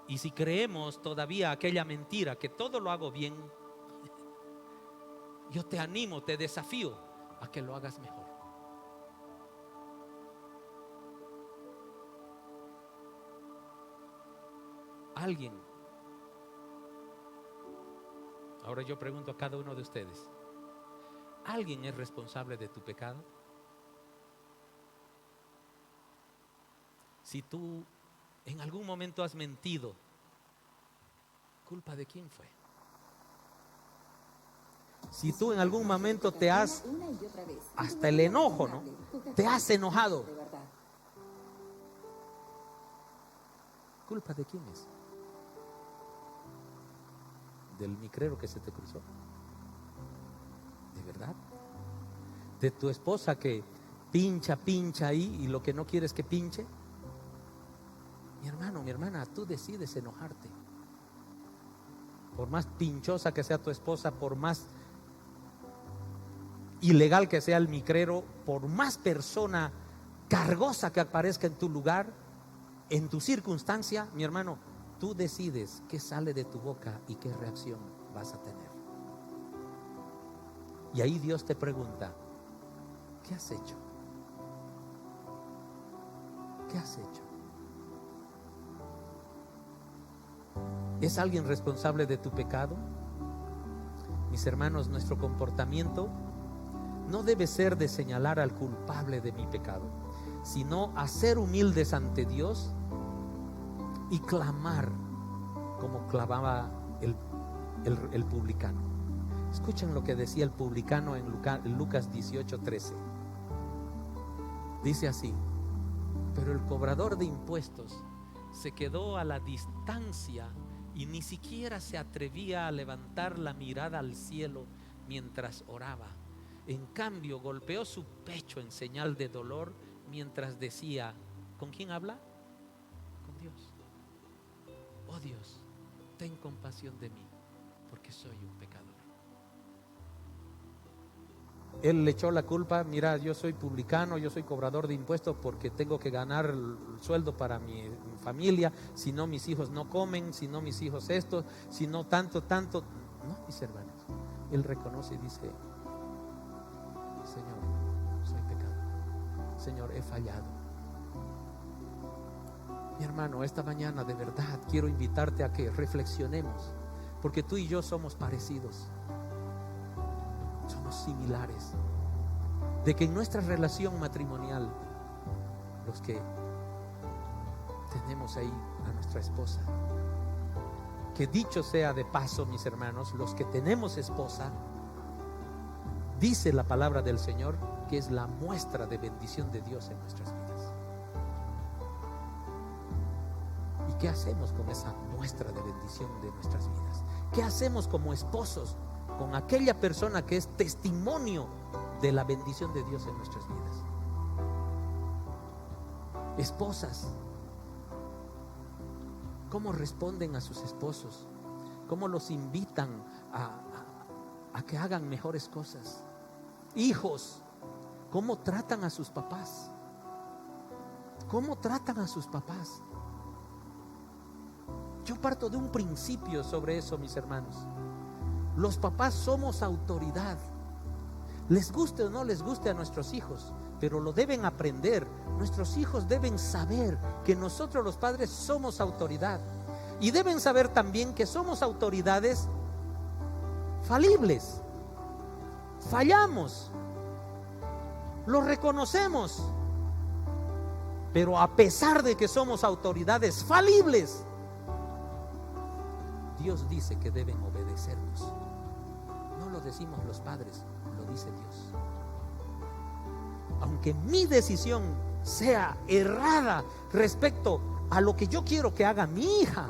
Y si creemos todavía aquella mentira que todo lo hago bien, yo te animo, te desafío a que lo hagas mejor. Alguien, ahora yo pregunto a cada uno de ustedes, ¿Alguien es responsable de tu pecado? Si tú en algún momento has mentido, ¿culpa de quién fue? Si tú en algún momento te has, hasta el enojo, ¿no? Te has enojado, ¿culpa de quién es? ¿Del micrero que se te cruzó? ¿De verdad? ¿De tu esposa que pincha ahí y lo que no quieres que pinche? Mi hermano, mi hermana, tú decides enojarte. Por más pinchosa que sea tu esposa, por más ilegal que sea el micrero, por más persona cargosa que aparezca en tu lugar, en tu circunstancia, mi hermano, tú decides qué sale de tu boca y qué reacción vas a tener. Y ahí Dios te pregunta, ¿qué has hecho? ¿Qué has hecho? ¿Es alguien responsable de tu pecado? Mis hermanos, nuestro comportamiento no debe ser de señalar al culpable de mi pecado, sino a ser humildes ante Dios y clamar como clamaba el publicano. Escuchen lo que decía el publicano en Lucas 18:13. Dice así: pero el cobrador de impuestos se quedó a la distancia y ni siquiera se atrevía a levantar la mirada al cielo mientras oraba. En cambio, golpeó su pecho en señal de dolor mientras decía, ¿con quién habla? Con Dios. Oh Dios, ten compasión de mí, porque soy un pecador. Él le echó la culpa: mira, yo soy publicano, yo soy cobrador de impuestos porque tengo que ganar el sueldo para mi familia, si no mis hijos no comen, si no mis hijos esto, si no tanto. No, mis hermanos, él reconoce y dice: Señor, soy pecador, Señor, he fallado. Mi hermano, esta mañana de verdad quiero invitarte a que reflexionemos, porque tú y yo somos parecidos, somos similares, de que en nuestra relación matrimonial, los que tenemos ahí a nuestra esposa, que dicho sea de paso, mis hermanos, los que tenemos esposa, dice la palabra del Señor que es la muestra de bendición de Dios en nuestras vidas. ¿Y qué hacemos con esa muestra de bendición de nuestras vidas? ¿Qué hacemos como esposos con aquella persona que es testimonio de la bendición de Dios en nuestras vidas? Esposas, ¿cómo responden a sus esposos? ¿Cómo los invitan a que hagan mejores cosas? Hijos, ¿cómo tratan a sus papás? ¿Cómo tratan a sus papás? Yo parto de un principio sobre eso, mis hermanos. Los papás somos autoridad. Les guste o no les guste a nuestros hijos, pero lo deben aprender. Nuestros hijos deben saber que nosotros los padres somos autoridad. Y deben saber también que somos autoridades falibles. Fallamos, lo reconocemos, pero a pesar de que somos autoridades falibles, Dios dice que deben obedecernos. No lo decimos los padres, lo dice Dios. Aunque mi decisión sea errada respecto a lo que yo quiero que haga mi hija,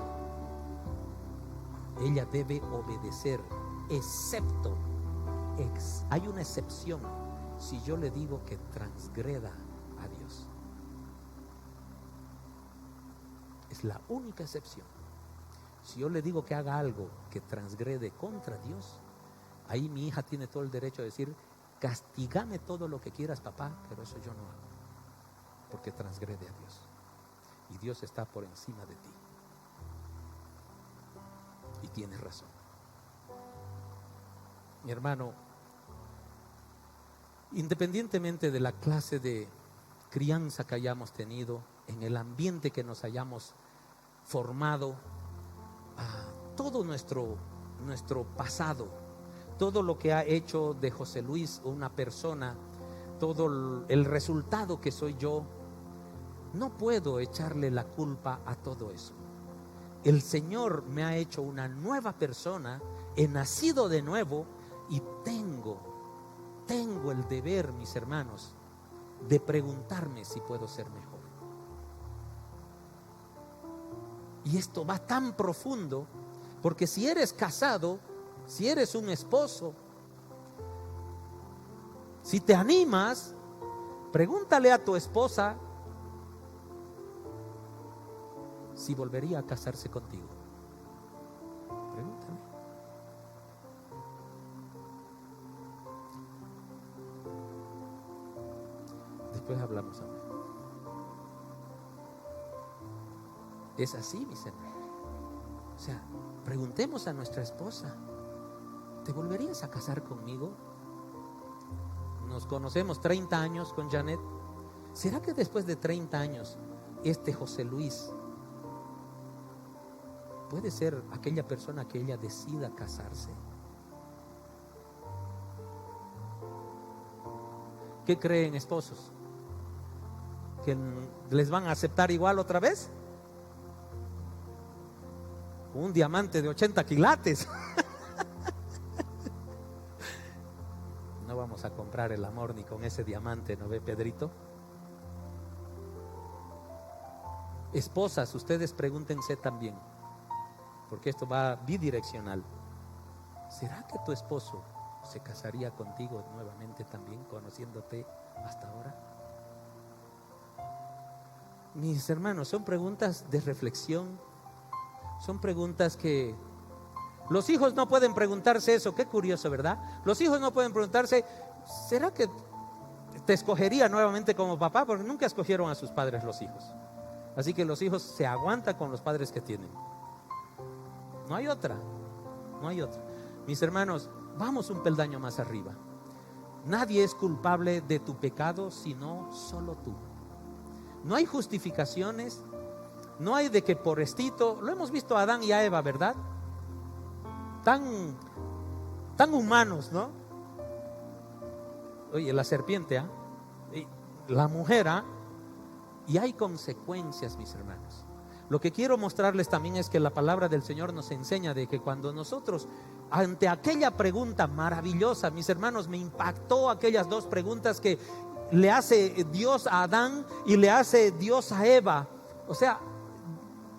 ella debe obedecer, excepto hay una excepción: si yo le digo que transgreda a Dios. Es la única excepción. Si yo le digo que haga algo que transgrede contra Dios, ahí mi hija tiene todo el derecho a decir: castígame todo lo que quieras, papá, pero eso yo no hago, porque transgrede a Dios, y Dios está por encima de ti. Y tienes razón. Mi hermano, independientemente de la clase de crianza que hayamos tenido, en el ambiente que nos hayamos formado, todo nuestro pasado, todo lo que ha hecho de José Luis una persona, todo el resultado que soy yo, no puedo echarle la culpa a todo eso. El Señor me ha hecho una nueva persona, he nacido de nuevo y tengo el deber, mis hermanos, de preguntarme si puedo ser mejor. Y esto va tan profundo, porque si eres casado, si eres un esposo, si te animas, pregúntale a tu esposa si volvería a casarse contigo. Pregúntale. Después hablamos, amén. Es así, mis hermanos. O sea, preguntemos a nuestra esposa: ¿te volverías a casar conmigo? Nos conocemos 30 años con Janet. ¿Será que después de 30 años este José Luis puede ser aquella persona que ella decida casarse? ¿Qué creen, esposos? ¿Que les van a aceptar igual otra vez? Un diamante de 80 quilates. No vamos a comprar el amor ni con ese diamante, ¿no ve, Pedrito? Esposas, ustedes pregúntense también, porque esto va bidireccional. ¿Será que tu esposo se casaría contigo nuevamente también, conociéndote hasta ahora? Mis hermanos, son preguntas de reflexión. Son preguntas que los hijos no pueden preguntarse eso. Qué curioso, ¿verdad? Los hijos no pueden preguntarse: ¿será que te escogería nuevamente como papá? Porque nunca escogieron a sus padres los hijos. Así que los hijos se aguantan con los padres que tienen. No hay otra. No hay otra. Mis hermanos, vamos un peldaño más arriba. Nadie es culpable de tu pecado sino solo tú. No hay justificaciones. No hay de que por estito. Lo hemos visto a Adán y a Eva, ¿verdad? Tan humanos, ¿no? Oye, la serpiente, la mujer, y hay consecuencias, mis hermanos. Lo que quiero mostrarles también es que la palabra del Señor nos enseña de que cuando nosotros, ante aquella pregunta maravillosa, mis hermanos, me impactó aquellas dos preguntas que le hace Dios a Adán y le hace Dios a Eva. O sea,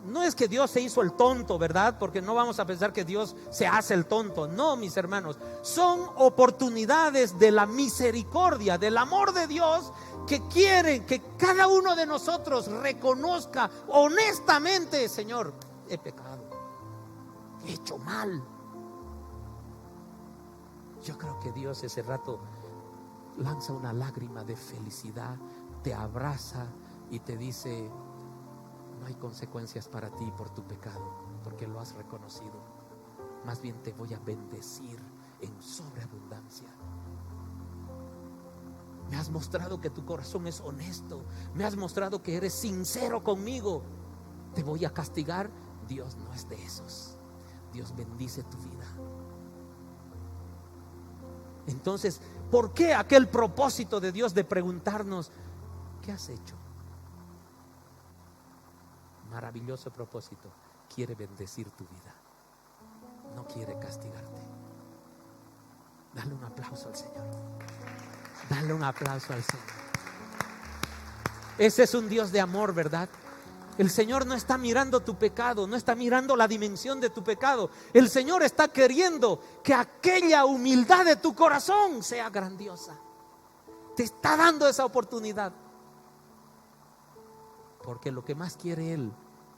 no es que Dios se hizo el tonto, ¿verdad? Porque no vamos a pensar que Dios se hace el tonto. No, mis hermanos, son oportunidades de la misericordia, del amor de Dios, que quieren que cada uno de nosotros reconozca honestamente: Señor, he pecado, he hecho mal. Yo creo que Dios ese rato lanza una lágrima de felicidad, te abraza y te dice: no hay consecuencias para ti por tu pecado, porque lo has reconocido. Más bien te voy a bendecir en sobreabundancia. Me has mostrado que tu corazón es honesto. Me has mostrado que eres sincero conmigo. Te voy a castigar. Dios no es de esos. Dios bendice tu vida. Entonces, ¿por qué aquel propósito de Dios de preguntarnos: ¿qué has hecho? Maravilloso propósito. Quiere bendecir tu vida, no quiere castigarte. Dale un aplauso al Señor. Dale un aplauso al Señor. Ese es un Dios de amor, ¿verdad? El Señor no está mirando tu pecado, no está mirando la dimensión de tu pecado. El Señor está queriendo que aquella humildad de tu corazón sea grandiosa. Te está dando esa oportunidad, porque lo que más quiere Él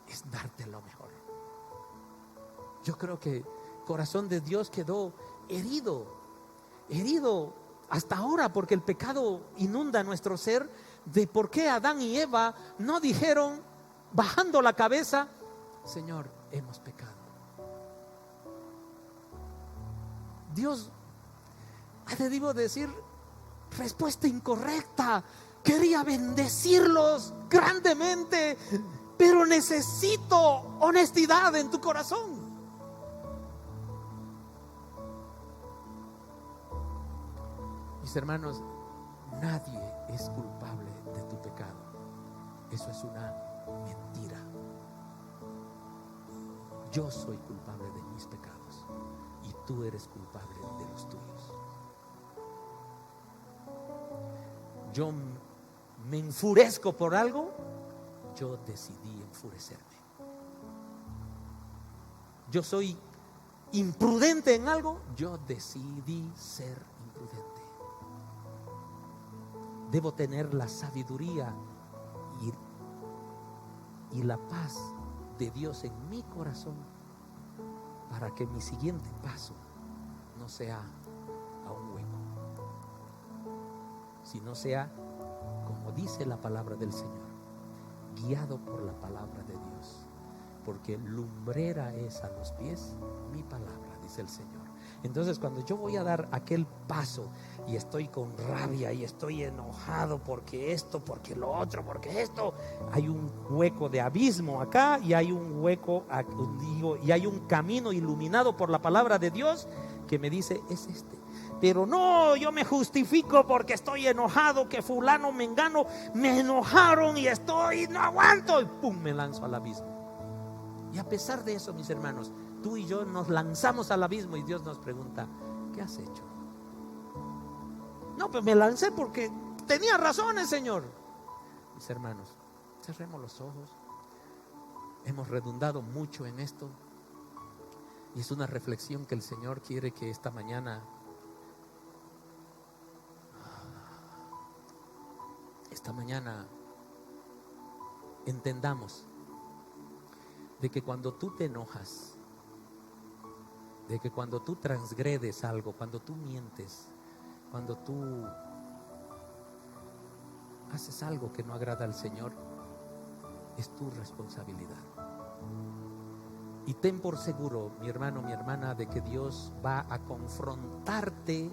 es darte lo mejor. Yo creo que el corazón de Dios quedó herido hasta ahora, porque el pecado inunda nuestro ser. De por qué Adán y Eva no dijeron, bajando la cabeza: Señor, hemos pecado. Dios ha debido decir: respuesta incorrecta. Quería bendecirlos grandemente, pero necesito honestidad en tu corazón. Mis hermanos, nadie es culpable de tu pecado. Eso es una mentira. Yo soy culpable de mis pecados y tú eres culpable de los tuyos. Yo me enfurezco por algo, yo decidí enfurecerme. Yo soy imprudente en algo, yo decidí ser imprudente. Debo tener la sabiduría y la paz de Dios en mi corazón para que mi siguiente paso no sea a un hueco, sino sea, como dice la palabra del Señor, guiado por la palabra de Dios, porque lumbrera es a los pies mi palabra, dice el Señor. Entonces, cuando yo voy a dar aquel paso y estoy con rabia y estoy enojado porque esto, porque lo otro, porque esto, hay un hueco de abismo acá y hay un hueco, y hay un camino iluminado por la palabra de Dios que me dice, es este. Pero no, yo me justifico porque estoy enojado, que fulano, mengano me enojaron y no aguanto, y pum, me lanzo al abismo. Y a pesar de eso, mis hermanos, tú y yo nos lanzamos al abismo y Dios nos pregunta, ¿qué has hecho? No, pues me lancé porque tenía razones, Señor. Mis hermanos, cerremos los ojos. Hemos redundado mucho en esto y es una reflexión que el Señor quiere que esta mañana entendamos de que cuando tú te enojas, de que cuando tú transgredes algo, cuando tú mientes, cuando tú haces algo que no agrada al Señor, es tu responsabilidad. Y ten por seguro, mi hermano, mi hermana, de que Dios va a confrontarte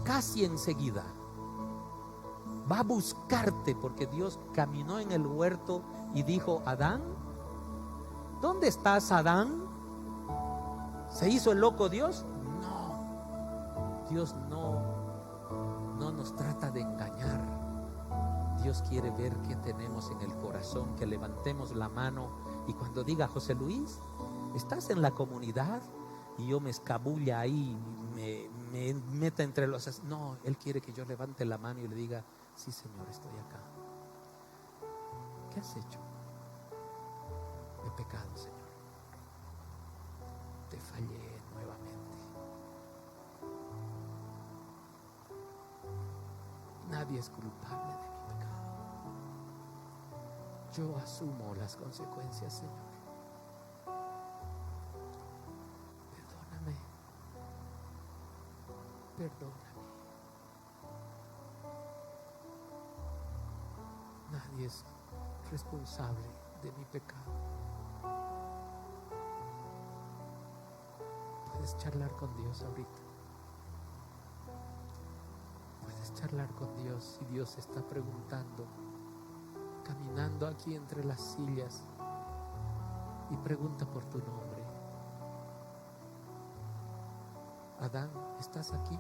casi enseguida. Va a buscarte, porque Dios caminó en el huerto y dijo, Adán, ¿dónde estás, Adán? ¿Se hizo el loco Dios? No, Dios no nos trata de engañar. Dios quiere ver qué tenemos en el corazón, que levantemos la mano y cuando diga, José Luis, ¿estás en la comunidad? Y yo me escabulla ahí, me meta entre los... No, Él quiere que yo levante la mano y le diga, sí, Señor, estoy acá. ¿Qué has hecho? He pecado, Señor. Te fallé nuevamente. Nadie es culpable de mi pecado. Yo asumo las consecuencias, Señor. Perdóname. Perdóname. Nadie es responsable de mi pecado. Puedes charlar con Dios ahorita. Puedes charlar con Dios y Dios está preguntando, caminando aquí entre las sillas y pregunta por tu nombre. Adán, ¿estás aquí?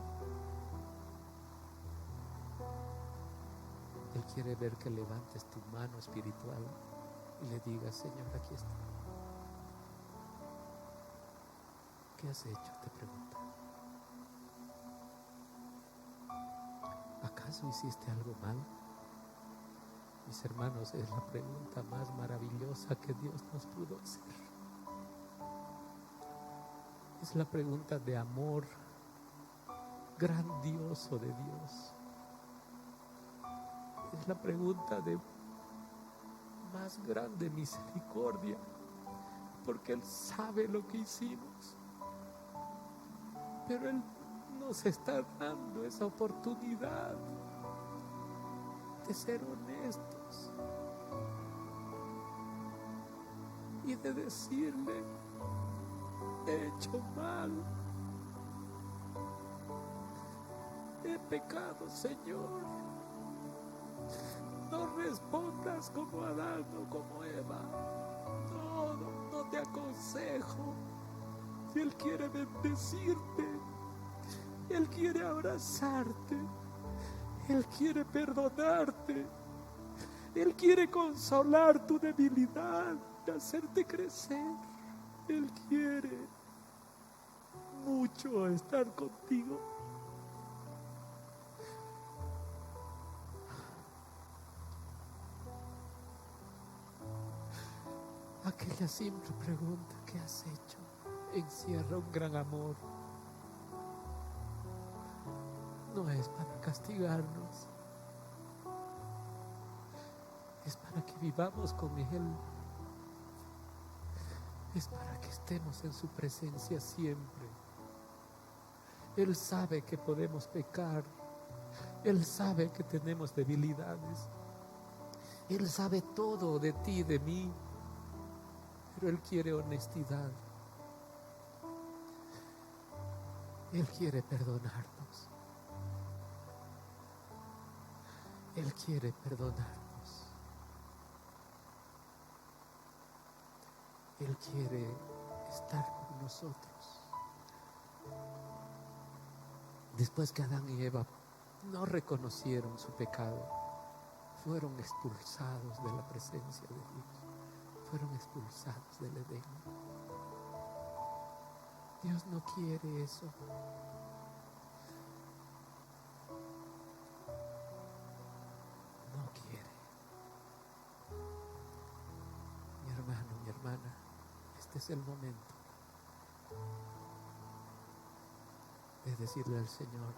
Él quiere ver que levantes tu mano espiritual y le digas, Señor, aquí estoy. ¿Qué has hecho? Te pregunta. ¿Acaso hiciste algo mal? Mis hermanos, es la pregunta más maravillosa que Dios nos pudo hacer. Es la pregunta de amor grandioso de Dios. Es la pregunta de más grande misericordia, porque Él sabe lo que hicimos, pero Él nos está dando esa oportunidad de ser honestos y de decirle, he hecho mal, he pecado, Señor. No respondas como Adán o como Eva. No te aconsejo. Si Él quiere bendecirte, Él quiere abrazarte. Él quiere perdonarte. Él quiere consolar tu debilidad y hacerte crecer. Él quiere mucho estar contigo. Aquella simple pregunta que has hecho encierra un gran amor. No es para castigarnos, es para que vivamos con Él, es para que estemos en su presencia siempre. Él sabe que podemos pecar, Él sabe que tenemos debilidades, Él sabe todo de ti, de mí, pero Él quiere honestidad. Él quiere perdonarnos. Él quiere perdonarnos. Él quiere estar con nosotros. Después que Adán y Eva no reconocieron su pecado, fueron expulsados de la presencia de Dios. Fueron expulsados del Edén. Dios no quiere eso. No quiere. Mi hermano, mi hermana, este es el momento de decirle al Señor: